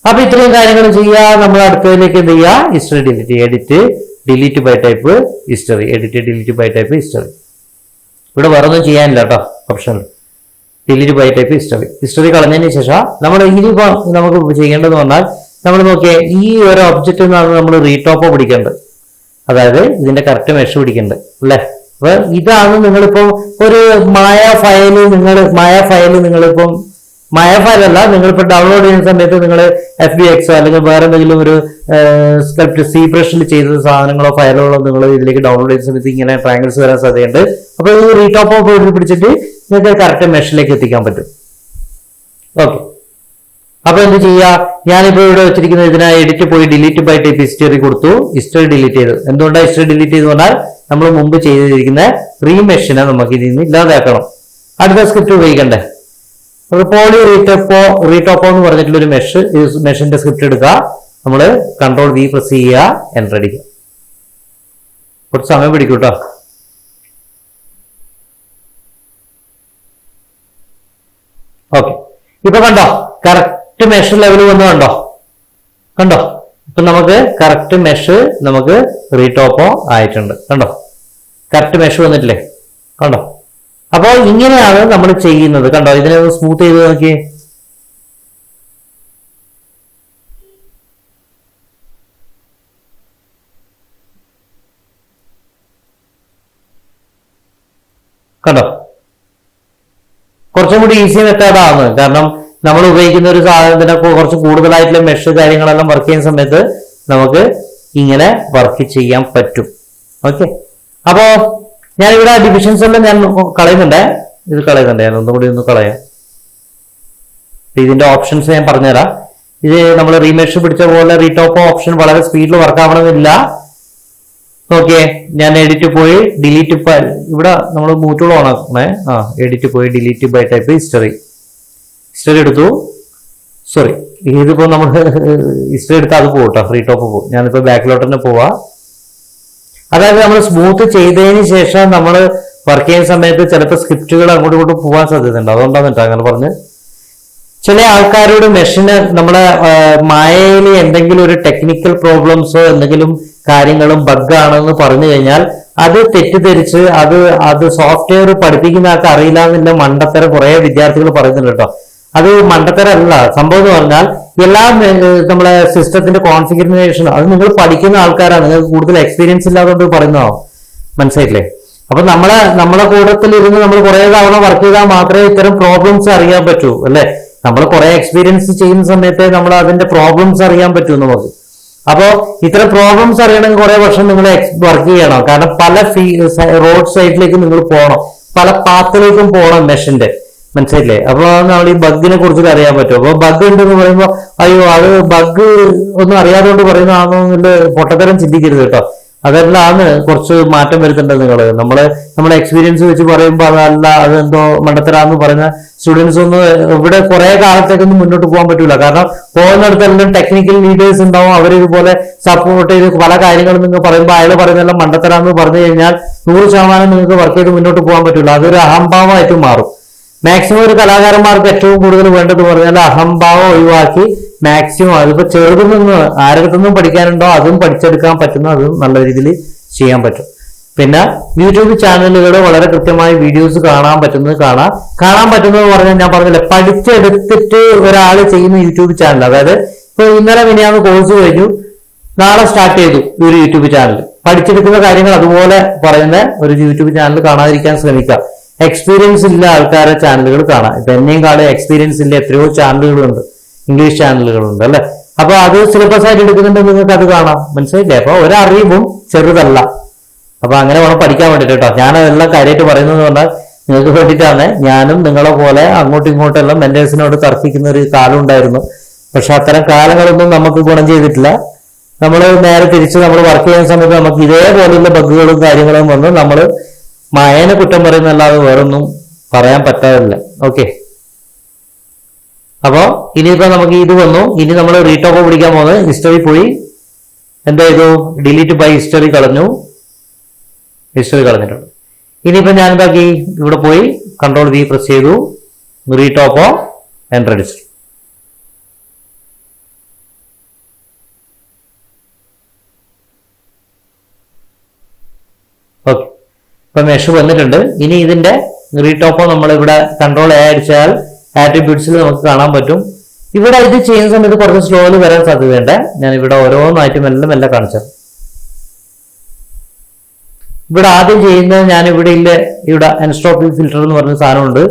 അപ്പൊ ഇത്രയും കാര്യങ്ങൾ ചെയ്യുക. നമ്മൾ അടുത്തതിലേക്ക് എന്ത് ചെയ്യുക? History delete, edit delete by type history, edit delete by type history. ഇവിടെ വേറെ ഒന്നും ചെയ്യാനില്ല കേട്ടോ, option delete by type history കളഞ്ഞതിന് ശേഷം നമ്മൾ ഇനിയിപ്പോ നമുക്ക് ചെയ്യേണ്ടതെന്ന് പറഞ്ഞാൽ, നമ്മൾ നോക്കിയേ ഈ ഒരു ഒബ്ജക്റ്റ് നിന്നാണ് നമ്മൾ റീടോപ്പ് പിടിക്കേണ്ടത്. അതായത് ഇതിന്റെ കറക്റ്റ് മെഷ് പിടിക്കേണ്ടത് അല്ലെ. അപ്പൊ ഇതാണ് നിങ്ങളിപ്പോ ഒരു മായ ഫയല് നിങ്ങളിപ്പം മായ ഫയലല്ല, നിങ്ങളിപ്പോൾ ഡൗൺലോഡ് ചെയ്യുന്ന സമയത്ത് നിങ്ങൾ FBX അല്ലെങ്കിൽ വേറെ എന്തെങ്കിലും ഒരു സ്ക്രിപ്റ്റ് സി ബ്രഷിൽ ചെയ്ത സാധനങ്ങളോ ഫയലുകളോ നിങ്ങൾ ഇതിലേക്ക് ഡൗൺലോഡ് ചെയ്യുന്ന സമയത്ത് ഇങ്ങനെ ട്രയാങ്കിൾസ് വരാൻ സാധ്യതയുണ്ട്. അപ്പൊ ഈ റീടോപ്പ് പിടിച്ചിട്ട് നിങ്ങൾക്ക് കറക്റ്റ് മെഷിലേക്ക് എത്തിക്കാൻ പറ്റും. ഓക്കെ, അപ്പൊ എന്ത് ചെയ്യുക? ഞാനിപ്പോ ഇവിടെ വെച്ചിരിക്കുന്നത് ഇതിനെ എഡിറ്റ് പോയി ഡിലീറ്റ് ബൈ ടൈപ്പ് ഹിസ്റ്ററി കൊടുത്തു. ഹിസ്റ്ററി ഡിലീറ്റ് ചെയ്തു. എന്തുകൊണ്ടാണ് ഹിസ്റ്ററി ഡിലീറ്റ് ചെയ്തു പറഞ്ഞാൽ, നമ്മൾ മുമ്പ് ചെയ്തിരിക്കുന്ന റീമെഷിനെ നമുക്ക് ഇതിൽ നിന്ന് ഇല്ലാതാക്കണം. അടുത്ത സ്ക്രിപ്റ്റ് ഉപയോഗിക്കണ്ടേ? പോളി റീടോപ്പോ എന്ന് പറഞ്ഞിട്ടുള്ള ഒരു മെഷിന്റെ സ്ക്രിപ്റ്റ് എടുക്കുക. നമ്മൾ കൺട്രോൾ V പ്രസ് ചെയ്യുക, എൻ്റർ അടിക്കുക. കുറച്ച് സമയം പിടിക്കും കേട്ടോ. ഓക്കെ, ഇപ്പൊ കണ്ടോ കറക്റ്റ് മെഷ് ലെവൽ വന്നു. കണ്ടോ ഇപ്പൊ നമുക്ക് കറക്റ്റ് മെഷ് നമുക്ക് റീടോപ്പോ ആയിട്ടുണ്ട്. കണ്ടോ കറക്റ്റ് മെഷ് വന്നിട്ടില്ലേ? കണ്ടോ. അപ്പോൾ ഇങ്ങനെയാണ് നമ്മൾ ചെയ്യുന്നത്. കണ്ടോ, ഇതിനെ സ്മൂത്ത് ചെയ്ത് നോക്കിയേ. കണ്ടോ, കുറച്ചും കൂടി ഈസി മെത്തേഡാണ്. കാരണം നമ്മൾ ഉപയോഗിക്കുന്ന ഒരു സാധനത്തിന് കുറച്ച് കൂടുതലായിട്ടുള്ള മെഷ് കാര്യങ്ങളെല്ലാം വർക്ക് ചെയ്യുന്ന സമയത്ത് നമുക്ക് ഇങ്ങനെ വർക്ക് ചെയ്യാൻ പറ്റും. ഓക്കെ, അപ്പോ ഞാനിവിടെ ഡിവിഷൻസ് എല്ലാം ഞാൻ കളയുന്നുണ്ട്. ഞാൻ ഒന്നും കൂടി ഒന്ന് കളയാം. ഇതിന്റെ ഓപ്ഷൻസ് ഞാൻ പറഞ്ഞുതരാം. ഇത് നമ്മൾ റീമെഷ് പിടിച്ച പോലെ റീടോപ്പ് ഓപ്ഷൻ വളരെ സ്പീഡിൽ വർക്ക് ആവണമെന്നില്ല. ഓക്കെ, ഞാൻ എഡിറ്റ് പോയി ഡിലീറ്റ് ഇവിടെ നമ്മൾ മൂറ്റുകൾ ഓണാക്കണേ. എഡിറ്റ് പോയി ഡിലീറ്റ് ബൈ ടൈപ്പ് ഹിസ്റ്ററി എടുത്തു. സോറി, ഇതിപ്പോ നമ്മൾ ഹിസ്റ്ററി എടുത്താൽ അത് പോകട്ടോ, റീടോപ്പ് പോകും. ഞാനിപ്പോ ബാക്കിലോട്ട് തന്നെ പോവാ. അതായത് നമ്മൾ സ്മൂത്ത് ചെയ്തതിന് ശേഷം നമ്മൾ വർക്ക് ചെയ്യുന്ന സമയത്ത് ചിലപ്പോൾ സ്ക്രിപ്റ്റുകൾ അങ്ങോട്ടും ഇങ്ങോട്ടും പോകാൻ സാധ്യതയുണ്ട്. അതുകൊണ്ടാണ് കേട്ടോ അങ്ങനെ പറഞ്ഞ്. ചില ആൾക്കാരോട് മെഷീന് നമ്മളെ മായയിൽ എന്തെങ്കിലും ഒരു ടെക്നിക്കൽ പ്രോബ്ലംസോ എന്തെങ്കിലും കാര്യങ്ങളും ബഗ്ഗാണെന്ന് പറഞ്ഞു കഴിഞ്ഞാൽ അത് തെറ്റിദ്ധരിച്ച് അത് സോഫ്റ്റ്വെയർ പഠിപ്പിക്കുന്ന ആൾക്ക് അറിയില്ല എന്നുള്ള മണ്ടത്തരം കുറെ വിദ്യാർത്ഥികൾ പറയുന്നുണ്ട് കേട്ടോ. അത് മണ്ടത്തരല്ല. സംഭവം എന്ന് പറഞ്ഞാൽ എല്ലാ നമ്മളെ സിസ്റ്റത്തിന്റെ കോൺഫിഗറേഷൻ അത് നിങ്ങൾ പഠിക്കുന്ന ആൾക്കാരാണ്, നിങ്ങൾക്ക് കൂടുതൽ എക്സ്പീരിയൻസ് ഇല്ലാതുകൊണ്ട് പറയുന്നതാവും. മനസ്സിലായില്ലേ? അപ്പൊ നമ്മളെ കൂട്ടത്തിൽ ഇരുന്ന് നമ്മൾ കുറെ തവണ വർക്ക് ചെയ്താൽ മാത്രമേ ഇത്തരം പ്രോബ്ലംസ് അറിയാൻ പറ്റൂ അല്ലെ. നമ്മൾ കുറെ എക്സ്പീരിയൻസ് ചെയ്യുന്ന സമയത്ത് നമ്മൾ അതിന്റെ പ്രോബ്ലംസ് അറിയാൻ പറ്റൂ നമുക്ക്. അപ്പോ ഇത്തരം പ്രോബ്ലംസ് അറിയണമെങ്കിൽ കുറെ വർഷം നിങ്ങൾ വർക്ക് ചെയ്യണം. കാരണം പല റോഡ് സൈഡിലേക്ക് നിങ്ങൾ പോകണം, പല പാത്തിലേക്കും പോകണം മെഷീന്റെ. മനസ്സിലായില്ലേ? അപ്പൊ നമ്മൾ ഈ ബഗ്ഗിനെ കുറിച്ച് അറിയാൻ പറ്റും. അപ്പൊ ബഗ് ഉണ്ടെന്ന് പറയുമ്പോൾ അയ്യോ അത് ബഗ് ഒന്നും അറിയാതുകൊണ്ട് പറയുന്നതാണോ എന്നുള്ള പൊട്ടത്തരം ചിന്തിക്കരുത് കേട്ടോ. അതെല്ലാം കുറച്ച് മാറ്റം വരുത്തേണ്ടത് നമ്മളെ എക്സ്പീരിയൻസ് വെച്ച് പറയുമ്പോൾ അതല്ല അതെന്തോ മണ്ടത്തരാന്ന് പറയുന്ന സ്റ്റുഡൻസ് ഒന്നും ഇവിടെ കുറെ കാലത്തേക്കൊന്നും മുന്നോട്ട് പോകാൻ പറ്റൂല. കാരണം പോകുന്നിടത്തെല്ലാം ടെക്നിക്കൽ ലീഡേഴ്സ് ഉണ്ടാവും, അവർ ഇതുപോലെ സപ്പോർട്ട് ചെയ്ത് പല കാര്യങ്ങളും നിങ്ങൾ പറയുമ്പോൾ അയാൾ പറയുന്നതെല്ലാം മണ്ടത്തരാന്ന് പറഞ്ഞു കഴിഞ്ഞാൽ 100% നിങ്ങൾക്ക് വർക്ക് ചെയ്ത് മുന്നോട്ട് പോകാൻ പറ്റൂല. അതൊരു അഹംഭാവമായിട്ട് മാറും. മാക്സിമം ഒരു കലാകാരന്മാർക്ക് ഏറ്റവും കൂടുതൽ വേണ്ടത് പറഞ്ഞാൽ അഹംഭാവം ഒഴിവാക്കി മാക്സിമം അതിപ്പോ ചെറുതിൽ നിന്ന് ആരടുത്തൊന്നും പഠിക്കാനുണ്ടോ അതും പഠിച്ചെടുക്കാൻ പറ്റുന്ന അതും നല്ല രീതിയിൽ ചെയ്യാൻ പറ്റും. പിന്നെ യൂട്യൂബ് ചാനലുകൾ വളരെ കൃത്യമായി വീഡിയോസ് കാണാൻ പറ്റുന്നത് പറഞ്ഞാൽ ഞാൻ പറഞ്ഞില്ലേ, പഠിച്ചെടുത്തിട്ട് ഒരാൾ ചെയ്യുന്ന യൂട്യൂബ് ചാനൽ. അതായത് ഇപ്പൊ ഇന്നലെ മിനിയാന്ന് കോഴ്സ് കഴിഞ്ഞു, നാളെ സ്റ്റാർട്ട് ചെയ്തു ഒരു യൂട്യൂബ് ചാനൽ. പഠിച്ചെടുക്കുന്ന കാര്യങ്ങൾ അതുപോലെ പറയുന്ന ഒരു യൂട്യൂബ് ചാനൽ കാണാതിരിക്കാൻ ശ്രമിക്കുക. എക്സ്പീരിയൻസ് ഇല്ല ആൾക്കാരെ ചാനലുകൾ കാണാം. ഇപ്പൊ എന്നെയും കാലം എക്സ്പീരിയൻസ് ഇല്ല എത്രയോ ചാനലുകളുണ്ട്, ഇംഗ്ലീഷ് ചാനലുകളുണ്ട് അല്ലെ. അപ്പൊ അത് സിലബസ് ആയിട്ട് എടുക്കുന്നുണ്ടെങ്കിൽ നിങ്ങൾക്ക് അത് കാണാം. മനസ്സിലായില്ലേ? അപ്പൊ ഒരറിവും ചെറുതല്ല. അപ്പൊ അങ്ങനെ വേണം പഠിക്കാൻ വേണ്ടിട്ട് കേട്ടോ. ഞാൻ അതെല്ലാം കാര്യമായിട്ട് പറയുന്നത് പറഞ്ഞാൽ നിങ്ങൾക്ക് വേണ്ടിയിട്ടാണ്. ഞാനും നിങ്ങളെ പോലെ അങ്ങോട്ടും ഇങ്ങോട്ടെല്ലാം മെന്റേഴ്സിനോട് തർക്കിക്കുന്ന ഒരു കാലം ഉണ്ടായിരുന്നു. പക്ഷെ അത്തരം കാലങ്ങളൊന്നും നമുക്ക് ഗുണം ചെയ്തിട്ടില്ല. നമ്മൾ നേരെ തിരിച്ച് നമ്മൾ വർക്ക് ചെയ്യുന്ന സമയത്ത് നമുക്ക് ഇതേപോലെയുള്ള ബഗ്ഗുകളും കാര്യങ്ങളും വന്ന് നമ്മൾ മായനെ കുറ്റം പറയുന്നല്ലാതെ വേറൊന്നും പറയാൻ പറ്റാറില്ല. ഓക്കെ, അപ്പോ ഇനിയിപ്പോ നമുക്ക് ഇത് വന്നു. ഇനി നമ്മൾ റീടോപ്പ് പിടിക്കാൻ പോകുന്നത് ഹിസ്റ്ററി പോയി എന്താ ചെയ്തു, ഡിലീറ്റ് ബൈ ഹിസ്റ്ററി കളഞ്ഞിട്ടുണ്ട്. ഇനിയിപ്പോ ഞാൻ എന്താക്കി, ഇവിടെ പോയി കൺട്രോൾ V പ്രസ് ചെയ്തു, റീടോപ്പോ എൻ്റർ അടിച്ചു. ഓക്കെ, ഇപ്പൊ മെഷ് വന്നിട്ടുണ്ട്. ഇനി ഇതിന്റെ റീടോപ്പോ നമ്മൾ ഇവിടെ കൺട്രോൾ A അടിച്ചാൽ ആട്രിബ്യൂട്ട്സിൽ നമുക്ക് കാണാൻ പറ്റും. ഇവിടെ ഇത് ചെയ്യുന്ന സമയത്ത് കുറച്ച് സ്ലോയിൽ വരാൻ സാധ്യതയുണ്ട്. ഞാൻ ഇവിടെ ഓരോന്നായിട്ട് മെല്ലെ കാണിച്ചത്. ഇവിടെ ആദ്യം ചെയ്യുന്നത് ഞാൻ ഇവിടെ എൻസ്ട്രോപ്പി ഫിൽറ്റർ എന്ന് പറഞ്ഞ സാധനമുണ്ട്.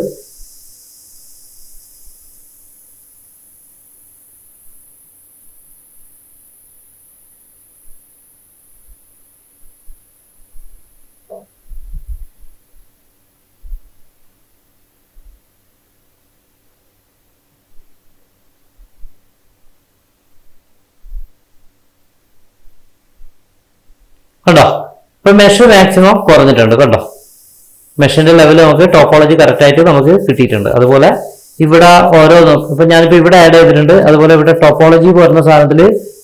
കണ്ടോ, ഇപ്പൊ മെഷ് മാക്സിമം കുറഞ്ഞിട്ടുണ്ട്. കണ്ടോ, മെഷിന്റെ ലെവൽ നമുക്ക് ടോപ്പോളജി കറക്റ്റ് ആയിട്ട് നമുക്ക് കിട്ടിയിട്ടുണ്ട്. അതുപോലെ ഇവിടെ ഓരോന്നും ഇപ്പൊ ഞാനിപ്പോ ഇവിടെ ആഡ് ചെയ്തിട്ടുണ്ട്. അതുപോലെ ഇവിടെ ടോപ്പോളജി പറഞ്ഞ സാധനത്തിൽ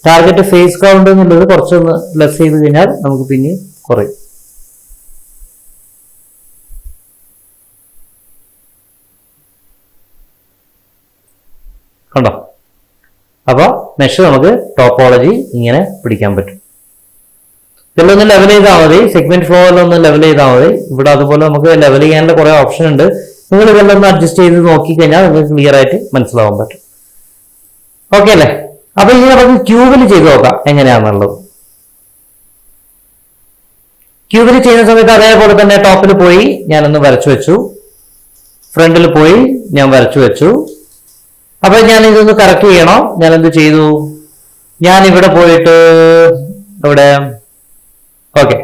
ടാർഗറ്റ് ഫേസ് കൗണ്ട് എന്നുള്ളത് കുറച്ചൊന്ന് ലെസ് ചെയ്ത് കഴിഞ്ഞാൽ നമുക്ക് പിന്നെ കുറയും. കണ്ടോ, അപ്പൊ മെഷ് നമുക്ക് ടോപ്പോളജി ഇങ്ങനെ പിടിക്കാൻ പറ്റും. ഇതിലൊന്ന് ലെവൽ ചെയ്താൽ മതി, സെഗ്മെന്റ് ഫ്ലോയിലൊന്ന് ലെവൽ ചെയ്താൽ മതി. ഇവിടെ അതുപോലെ നമുക്ക് ലെവൽ ചെയ്യാനുള്ള കുറെ ഓപ്ഷൻ ഉണ്ട്. നിങ്ങൾ ഇതെല്ലാം ഒന്ന് അഡ്ജസ്റ്റ് ചെയ്ത് നോക്കിക്കഴിഞ്ഞാൽ നിങ്ങൾക്ക് ക്ലിയർ ആയിട്ട് മനസ്സിലാവാൻ പറ്റും. ഓക്കെ അല്ലേ? അപ്പൊ ഇനി നമുക്ക് ക്യൂബിൽ ചെയ്ത് നോക്കാം എങ്ങനെയാണെന്നുള്ളത്. ക്യൂബിൽ ചെയ്യുന്ന സമയത്ത് അതേപോലെ തന്നെ ടോപ്പിൽ പോയി ഞാനൊന്ന് വരച്ചു വെച്ചു, ഫ്രണ്ടിൽ പോയി ഞാൻ വരച്ചു വെച്ചു. അപ്പൊ ഞാൻ ഇതൊന്ന് കറക്റ്റ് ചെയ്യണം. ഞാൻ എന്ത് ചെയ്തു, ഞാൻ ഇവിടെ പോയിട്ട് ഇവിടെ ഓക്കെ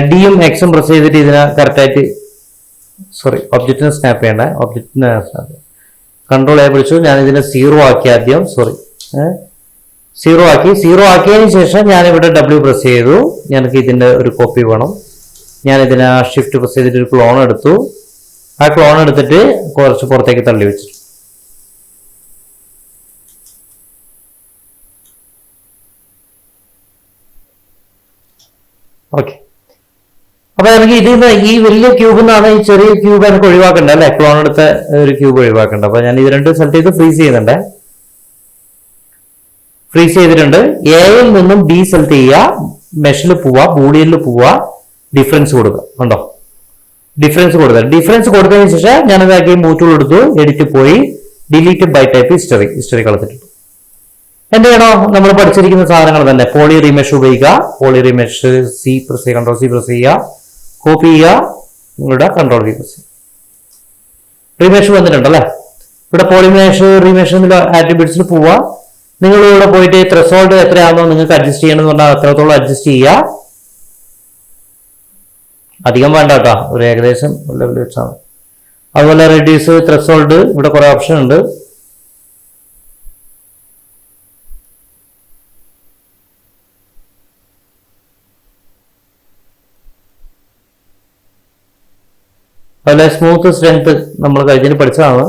ഡിയും എക്സും പ്രസ് ചെയ്തിട്ട് ഇതിനെ കറക്റ്റായിട്ട് ഒബ്ജക്റ്റിനെ സ്നാപ്പ് ചെയ്യണ്ട, ഒബ്ജക്റ്റിനെ കൺട്രോൾ A പിടിച്ചു. ഞാൻ ഇതിനെ 0 ആക്കി ആദ്യം, 0 ആക്കിയതിന് ശേഷം ഞാൻ ഇവിടെ W പ്രസ് ചെയ്തു. എനിക്ക് ഇതിന്റെ ഒരു കോപ്പി വേണം. ഞാൻ ഇതിനെ ഷിഫ്റ്റ് പ്രസ് ചെയ്തിട്ട് ഒരു ക്ലോൺ എടുത്തു. ആ ക്ലോൺ എടുത്തിട്ട് കുറച്ച് പുറത്തേക്ക് തള്ളി വെച്ചു. ഓക്കെ, അപ്പൊ എനിക്ക് ഇതിൽ ഈ വലിയ ക്യൂബിൽ നിന്നാണ് ഈ ചെറിയ ക്യൂബ് എനിക്ക് ഒഴിവാക്കേണ്ടത് അല്ലെ, ക്ലോൺ എടുത്ത ഒരു ക്യൂബ് ഒഴിവാക്കേണ്ടത്. അപ്പൊ ഞാൻ ഇത് രണ്ടും സെലക്ട് ചെയ്ത് ഫ്രീസ് ചെയ്യുന്നുണ്ട്. ഫ്രീസ് ചെയ്തിട്ടുണ്ട്. എയിൽ നിന്നും ബി സെലക്ട് ചെയ്യുക, മെഷിൽ പോവുക, ബൂളിയനിൽ പോവുക, ഡിഫറൻസ് കൊടുക്കുക. കണ്ടോ, ഡിഫറൻസ് കൊടുത്തതിന് ശേഷം ഞാൻ ഇതാക്കി മൂവ് ടൂൾ എടുത്തു, എഡിറ്റ് പോയി, ഡിലീറ്റ് ബൈ ടൈപ്പ് ഹിസ്റ്ററി കളഞ്ഞിട്ടുണ്ട്. എന്ത് ചെയ്യണോ, നമ്മൾ പഠിച്ചിരിക്കുന്ന സാധനങ്ങൾ തന്നെ പോളി റീമെഷ് ഉപയോഗിക്കുക. പോളി റീമെഷ് സി പ്രസ് ചെയ്യുക, കൺട്രോൾ സി പ്രസ് ചെയ്യുക, കോപ്പി ചെയ്യുക, നിങ്ങളുടെ കൺട്രോൾ വി പ്രസ് ചെയ്യുക. റീമെഷ് വന്നിട്ടുണ്ടല്ലേ. ഇവിടെ പോളിമെഷ് റീമെഷ് ആട്രിബ്യൂട്ട്സിൽ പോവുക. നിങ്ങൾ ഇവിടെ പോയിട്ട് ത്രെഷോൾഡ് എത്രയാണെന്നോ നിങ്ങൾക്ക് അഡ്ജസ്റ്റ് ചെയ്യണമെന്ന് പറഞ്ഞാൽ അത്രത്തോളം അഡ്ജസ്റ്റ് ചെയ്യുക. അധികം വേണ്ട കേട്ടോ, ഒരു ഏകദേശം ലെവൽ വെച്ചാൽ. അതുപോലെ റെഡ്യൂസ് ത്രെഷോൾഡ്, ഇവിടെ കുറെ ഓപ്ഷൻ ഉണ്ട്. അതുപോലെ സ്മൂത്ത് സ്ട്രെങ്ത് നമ്മൾ കഴിഞ്ഞിട്ട് പഠിച്ചതാണ്.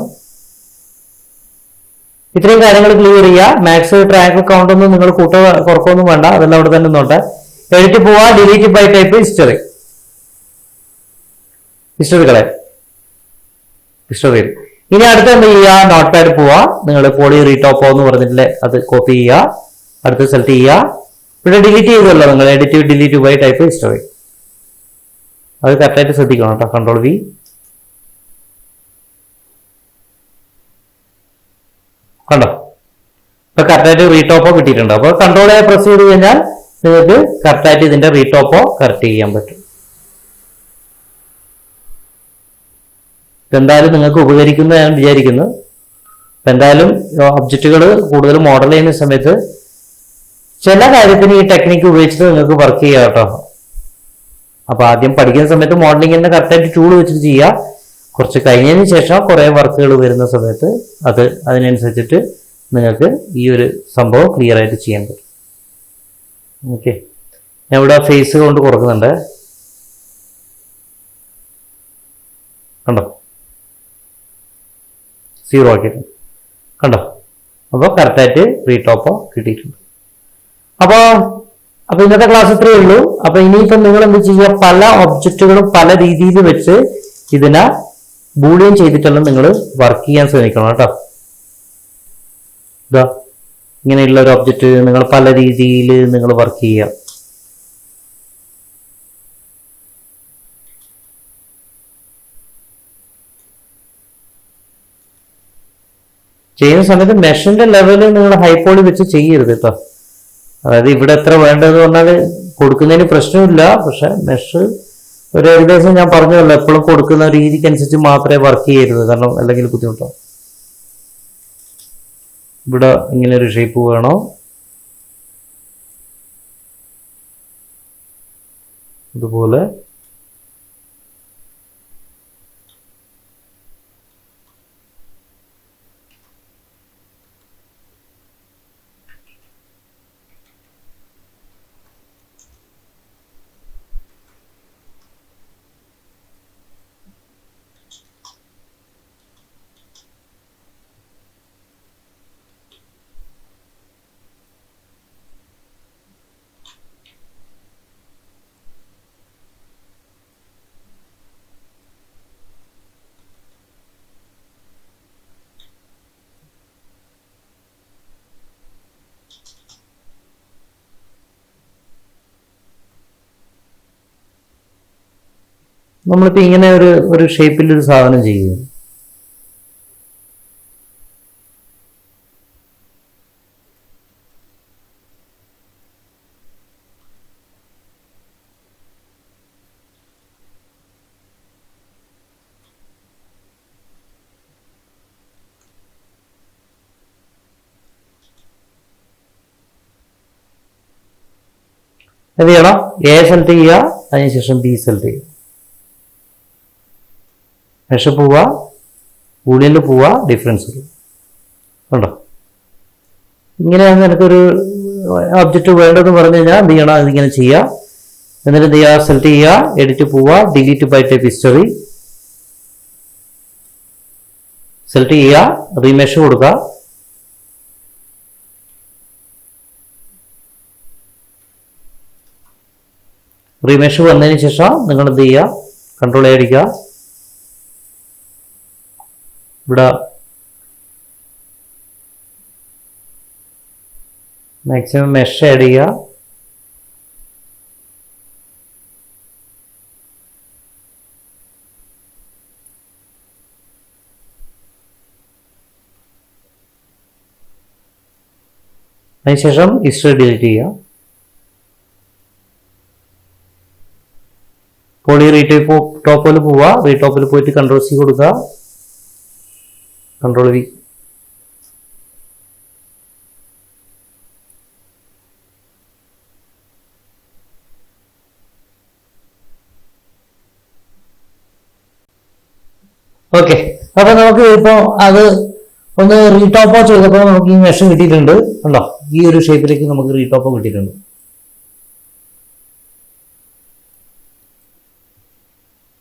ഇത്രയും കാര്യങ്ങൾ ക്ലിയർ ചെയ്യുക. മാക്സ് ട്രാക്ക് കൗണ്ട് ഒന്നും നിങ്ങൾ കുറക്കൊന്നും വേണ്ട, അതെല്ലാം അവിടെ തന്നെ നോട്ടെ. എഡിറ്റ് പോവാ, ഡിലീറ്റ് ബൈ ടൈപ്പ് ഹിസ്റ്ററി ഇനി അടുത്ത് എന്ത് ചെയ്യുക, നോട്ട് പാഡ് പോവാ, നിങ്ങൾ പോളി റീടോപ്പോ എന്ന് പറഞ്ഞിട്ടില്ലേ അത് കോപ്പി ചെയ്യുക, അടുത്ത് സെലക്ട് ചെയ്യുക. ഇവിടെ ഡിലീറ്റ് ചെയ്തല്ലോ നിങ്ങൾ, edit delete by type history. അത് കറക്റ്റായിട്ട് ശ്രദ്ധിക്കണം കേട്ടോ. Control V. കണ്ടോ, ഇപ്പൊ കറക്റ്റായിട്ട് റീടോപ്പോ കിട്ടിയിട്ടുണ്ട്. അപ്പൊ കൺട്രോൾ എ പ്രസ് ചെയ്ത് കഴിഞ്ഞാൽ നിങ്ങൾക്ക് കറക്റ്റായിട്ട് ഇതിന്റെ റീടോപ്പോ കറക്റ്റ് ചെയ്യാൻ പറ്റും. എന്തായാലും നിങ്ങൾക്ക് ഉപകരിക്കുന്ന ഞാൻ വിചാരിക്കുന്നു. എന്തായാലും ഒബ്ജക്റ്റുകൾ കൂടുതൽ മോഡൽ ചെയ്യുന്ന സമയത്ത് ചില കാര്യത്തിന് ഈ ടെക്നിക്ക് ഉപയോഗിച്ചിട്ട് നിങ്ങൾക്ക് വർക്ക് ചെയ്യാം കേട്ടോ. അപ്പൊ ആദ്യം പഠിക്കുന്ന സമയത്ത് മോഡലിംഗിന്റെ കറക്റ്റായിട്ട് ടൂൾ വെച്ചിട്ട് ചെയ്യുക. കുറച്ച് കഴിഞ്ഞതിന് ശേഷം കുറെ വർക്കുകൾ വരുന്ന സമയത്ത് അതിനനുസരിച്ചിട്ട് നിങ്ങൾക്ക് ഈ ഒരു സംഭവം ക്ലിയർ ആയിട്ട് ചെയ്യാൻ പറ്റും. ഓക്കെ, ഞാൻ ഇവിടെ ഫേസ് കൊണ്ട് കുറക്കുന്നുണ്ട്. കണ്ടോ, 0 ആക്കിയിട്ടുണ്ട്. കണ്ടോ, അപ്പോൾ കറക്റ്റായിട്ട് റീടോപ്പോ കിട്ടിയിട്ടുണ്ട്. അപ്പൊ ഇന്നത്തെ ക്ലാസ് ഇത്രയേ ഉള്ളൂ. അപ്പൊ ഇനിയിപ്പം നിങ്ങൾ എന്ത് ചെയ്യുക, പല ഒബ്ജക്റ്റുകളും പല രീതിയിൽ വെച്ച് ഇതിനെ ബൂളിയൻ ചെയ്തിട്ടെല്ലാം നിങ്ങൾ വർക്ക് ചെയ്യാൻ ശ്രമിക്കണം കേട്ടോ. ഇതാ ഇങ്ങനെയുള്ള ഒരു ഒബ്ജക്റ്റ് നിങ്ങൾ പല രീതിയിൽ നിങ്ങൾ വർക്ക് ചെയ്യുക. ചെയ്യുന്ന സമയത്ത് മെഷിന്റെ ലെവല് നിങ്ങൾ ഹൈപ്പോളി വെച്ച് ചെയ്യരുത് കേട്ടോ. അതായത് ഇവിടെ എത്ര വേണ്ടതെന്ന് പറഞ്ഞാൽ കൊടുക്കുന്നതിന് പ്രശ്നമില്ല, പക്ഷെ മെഷ് ഒരു ഏകദേശം ഞാൻ പറഞ്ഞല്ലോ, എപ്പോഴും കൊടുക്കുന്ന രീതിക്ക് അനുസരിച്ച് മാത്രമേ വർക്ക് ചെയ്യരുത്, കാരണം അല്ലെങ്കിൽ ബുദ്ധിമുട്ടാവും. ഇവിടെ ഇങ്ങനെ ഒരു ഷേപ്പ് വേണോ, ഇതുപോലെ നമ്മളിപ്പോ ഇങ്ങനെ ഒരു ഷേപ്പിൽ ഒരു സാധനം ചെയ്യും. എന്ത് ചെയ്യണം, എ സെലക്ട് ചെയ്യുക, അതിനുശേഷം ബി സെലക്ട് ചെയ്യുക, മെഷ് പോവുക, ബൂളിയനിൽ പോവുക, ഡിഫറൻസ് കണ്ടോ. ഇങ്ങനെയാണ് എനിക്കൊരു ഒബ്ജക്റ്റ് വേണ്ടതെന്ന് പറഞ്ഞു കഴിഞ്ഞാൽ എന്ത് ചെയ്യണം, അതിങ്ങനെ ചെയ്യുക. എന്നിട്ട് എന്ത് ചെയ്യുക, സെലക്ട് ചെയ്യുക, എഡിറ്റ് പോവുക, delete by type history select ചെയ്യുക, റീമെഷ് കൊടുക്കുക. റീമെഷ് വന്നതിന് ശേഷം നിങ്ങൾ എന്ത് ചെയ്യുക, കൺട്രോൾ അടിക്കുക, ഇവിടെ മാക്സിമം മെഷ് ആഡ് ചെയ്യുക. അതിനുശേഷം ഹിസ്റ്ററി ഡിലീറ്റ് ചെയ്യുക. പോളി റീടോപ്പിൽ പോവുക, റീടോപ്പിൽ പോയിട്ട് കൺട്രോൾ സി കൊടുക്കുക, കൺട്രോൾ വി. ഓക്കെ, അപ്പൊ നമുക്ക് ഇപ്പോ അത് ഒന്ന് റീടോപ്പോ ചെയ്തപ്പോൾ നമുക്ക് ഈ മെഷ് കിട്ടിയിട്ടുണ്ട്. ഉണ്ടോ, ഈ ഒരു ഷേപ്പിലേക്ക് നമുക്ക് റീടോപ്പോ കിട്ടിയിട്ടുണ്ട്.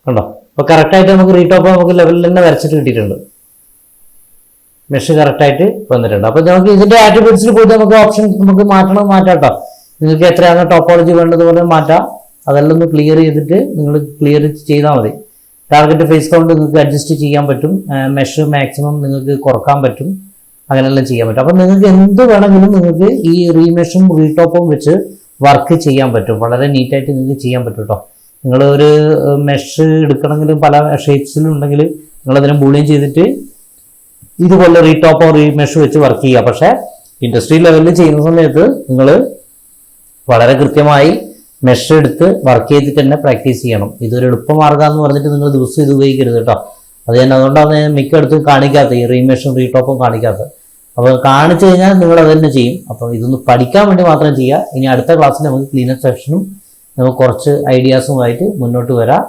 ഉണ്ടോ, അപ്പൊ കറക്റ്റായിട്ട് നമുക്ക് റീടോപ്പോ നമുക്ക് ലെവലിൽ തന്നെ വരച്ചിട്ട് കിട്ടിയിട്ടുണ്ട്. മെഷ് കറക്റ്റായിട്ട് വന്നിട്ടുണ്ട്. അപ്പൊ നമുക്ക് ഇതിന്റെ ആട്രിബ്യൂട്ട്സിൽ പോയിട്ട് നമുക്ക് ഓപ്ഷൻ നമുക്ക് മാറ്റാം കേട്ടോ. നിങ്ങൾക്ക് എത്രയാണ് ടോപ്പോളജി വേണ്ടത് പോലെ മാറ്റാം. അതെല്ലാം ഒന്ന് ക്ലിയർ ചെയ്തിട്ട് നിങ്ങൾ ക്ലിയർ ചെയ്താൽ മതി. ടാർഗറ്റ് ഫേസ് കൗണ്ട് നിങ്ങൾക്ക് അഡ്ജസ്റ്റ് ചെയ്യാൻ പറ്റും, മെഷ് മാക്സിമം നിങ്ങൾക്ക് കുറക്കാൻ പറ്റും, അങ്ങനെയെല്ലാം ചെയ്യാൻ പറ്റും. അപ്പം നിങ്ങൾക്ക് എന്ത് വേണമെങ്കിലും നിങ്ങൾക്ക് ഈ റീമെഷും റീടോപ്പും വെച്ച് വർക്ക് ചെയ്യാൻ പറ്റും. വളരെ നീറ്റായിട്ട് നിങ്ങൾക്ക് ചെയ്യാൻ പറ്റും കേട്ടോ. നിങ്ങൾ ഒരു മെഷ് എടുക്കണമെങ്കിലും പല ഷേപ്സിലും ഉണ്ടെങ്കിൽ നിങ്ങളതിനെ ബൂളിയൻ ചെയ്തിട്ട് ഇതുപോലെ റീടോപ്പോ റീമെഷ് വെച്ച് വർക്ക് ചെയ്യുക. പക്ഷേ ഇൻഡസ്ട്രി ലെവലിൽ ചെയ്യുന്ന സമയത്ത് നിങ്ങൾ വളരെ കൃത്യമായി മെഷ് എടുത്ത് വർക്ക് ചെയ്തിട്ട് തന്നെ പ്രാക്ടീസ് ചെയ്യണം. ഇതൊരു എളുപ്പമാർഗ്ഗം എന്ന് പറഞ്ഞിട്ട് നിങ്ങൾ ദിവസം ഇത് ഉപയോഗിക്കരുത് കേട്ടോ. അത് തന്നെ അതുകൊണ്ടാണ് മിക്കയിടത്തും കാണിക്കാത്തത്, ഈ റീമെഷും റീടോപ്പും കാണിക്കാത്തത്. അപ്പോൾ കാണിച്ചു കഴിഞ്ഞാൽ നിങ്ങൾ അത് തന്നെ ചെയ്യും. അപ്പം ഇതൊന്ന് പഠിക്കാൻ വേണ്ടി മാത്രം ചെയ്യുക. ഇനി അടുത്ത ക്ലാസ്സിൽ നമുക്ക് ക്ലീനപ്പ് സെക്ഷനും നമുക്ക് കുറച്ച് ഐഡിയാസുമായിട്ട് മുന്നോട്ട് വരാം.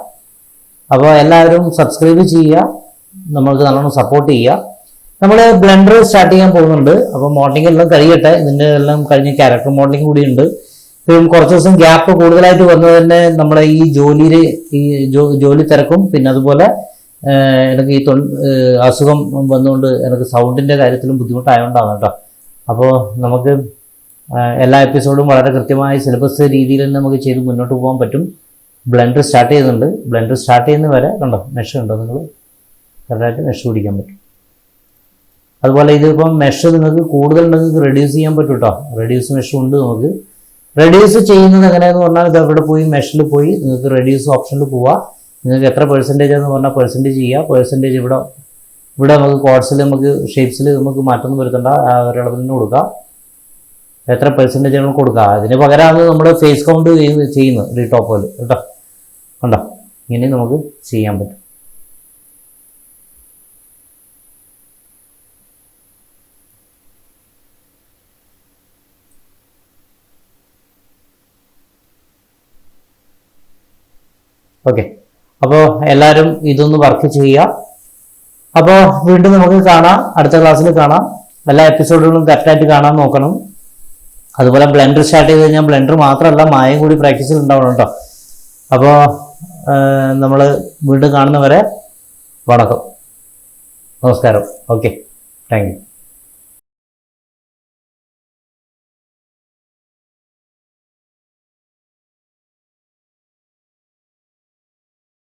അപ്പോൾ എല്ലാവരും സബ്സ്ക്രൈബ് ചെയ്യുക, നമ്മൾക്ക് നല്ലോണം സപ്പോർട്ട് ചെയ്യുക. നമ്മൾ ബ്ലെൻഡർ സ്റ്റാർട്ട് ചെയ്യാൻ പോകുന്നുണ്ട്. അപ്പോൾ മോഡലിംഗ് എല്ലാം കഴിയട്ടെ. ഇതിൻ്റെ എല്ലാം കഴിഞ്ഞ് ക്യാരക്ടർ മോഡലിംഗ് കൂടി ഉണ്ട്. ഇപ്പം കുറച്ച് ദിവസം ഗ്യാപ്പ് കൂടുതലായിട്ട് വന്നത് തന്നെ നമ്മുടെ ഈ ജോലി തിരക്കും, പിന്നെ അതുപോലെ എനിക്ക് ഈ അസുഖം വന്നുകൊണ്ട് എനിക്ക് സൗണ്ടിൻ്റെ കാര്യത്തിലും ബുദ്ധിമുട്ടായതുകൊണ്ടാണ് കേട്ടോ. അപ്പോൾ നമുക്ക് എല്ലാ എപ്പിസോഡും വളരെ കൃത്യമായി സിലബസ് രീതിയിൽ തന്നെ നമുക്ക് ചെയ്ത് മുന്നോട്ട് പോകാൻ പറ്റും. ബ്ലെൻഡർ സ്റ്റാർട്ട് ചെയ്യുന്നുണ്ട്. ബ്ലെൻഡർ സ്റ്റാർട്ട് ചെയ്യുന്ന വരെ കണ്ടോ മെഷ് ഉണ്ടോ, നിങ്ങൾ കറക്റ്റായിട്ട് മെഷ് പിടിക്കാൻ പറ്റും. അതുപോലെ ഇതിപ്പം മെഷ് നിങ്ങൾക്ക് കൂടുതൽ നിങ്ങൾക്ക് റെഡ്യൂസ് ചെയ്യാൻ പറ്റും കേട്ടോ. റെഡ്യൂസ് മെഷ് ഉണ്ട്. നമുക്ക് റെഡ്യൂസ് ചെയ്യുന്നത് എങ്ങനെയാണെന്ന് പറഞ്ഞാൽ ഇത് അവിടെ പോയി മെഷിൽ പോയി നിങ്ങൾക്ക് റെഡ്യൂസ് ഓപ്ഷനിൽ പോവുക. നിങ്ങൾക്ക് എത്ര പെർസെൻറ്റേജ് എന്ന് പറഞ്ഞാൽ പെർസെൻറ്റേജ് ചെയ്യുക. പെർസെൻറ്റേജ് ഇവിടെ നമുക്ക് കോഡ്സിൽ നമുക്ക് ഷേപ്സിൽ നമുക്ക് മാറ്റമൊന്നും വരുത്തണ്ട, ഒരളവിൽ നിന്ന് കൊടുക്കുക. എത്ര പെർസെൻറ്റേജ് നമുക്ക് കൊടുക്കുക. അതിന് പകരമാണ് നമ്മൾ ഫേസ് കൗണ്ട് ചെയ്യുന്നത് റീടോപ്പിൽ കേട്ടോ. കണ്ടോ, ഇങ്ങനെ നമുക്ക് ചെയ്യാൻ പറ്റും. ഓക്കെ, അപ്പോൾ എല്ലാവരും ഇതൊന്ന് വർക്ക് ചെയ്യുക. അപ്പോൾ വീണ്ടും നമുക്ക് കാണാം, അടുത്ത ക്ലാസ്സിൽ കാണാം. എല്ലാ എപ്പിസോഡുകളും കറക്റ്റായിട്ട് കാണാൻ നോക്കണം. അതുപോലെ ബ്ലെൻഡർ സ്റ്റാർട്ട് ചെയ്ത് കഴിഞ്ഞാൽ ബ്ലെൻഡർ മാത്രമല്ല മായം കൂടി പ്രാക്ടീസിൽ ഉണ്ടാവണം കേട്ടോ. അപ്പോൾ നമ്മൾ വീണ്ടും കാണുന്നവരെ വണക്കം, നമസ്കാരം. Okay, thank you.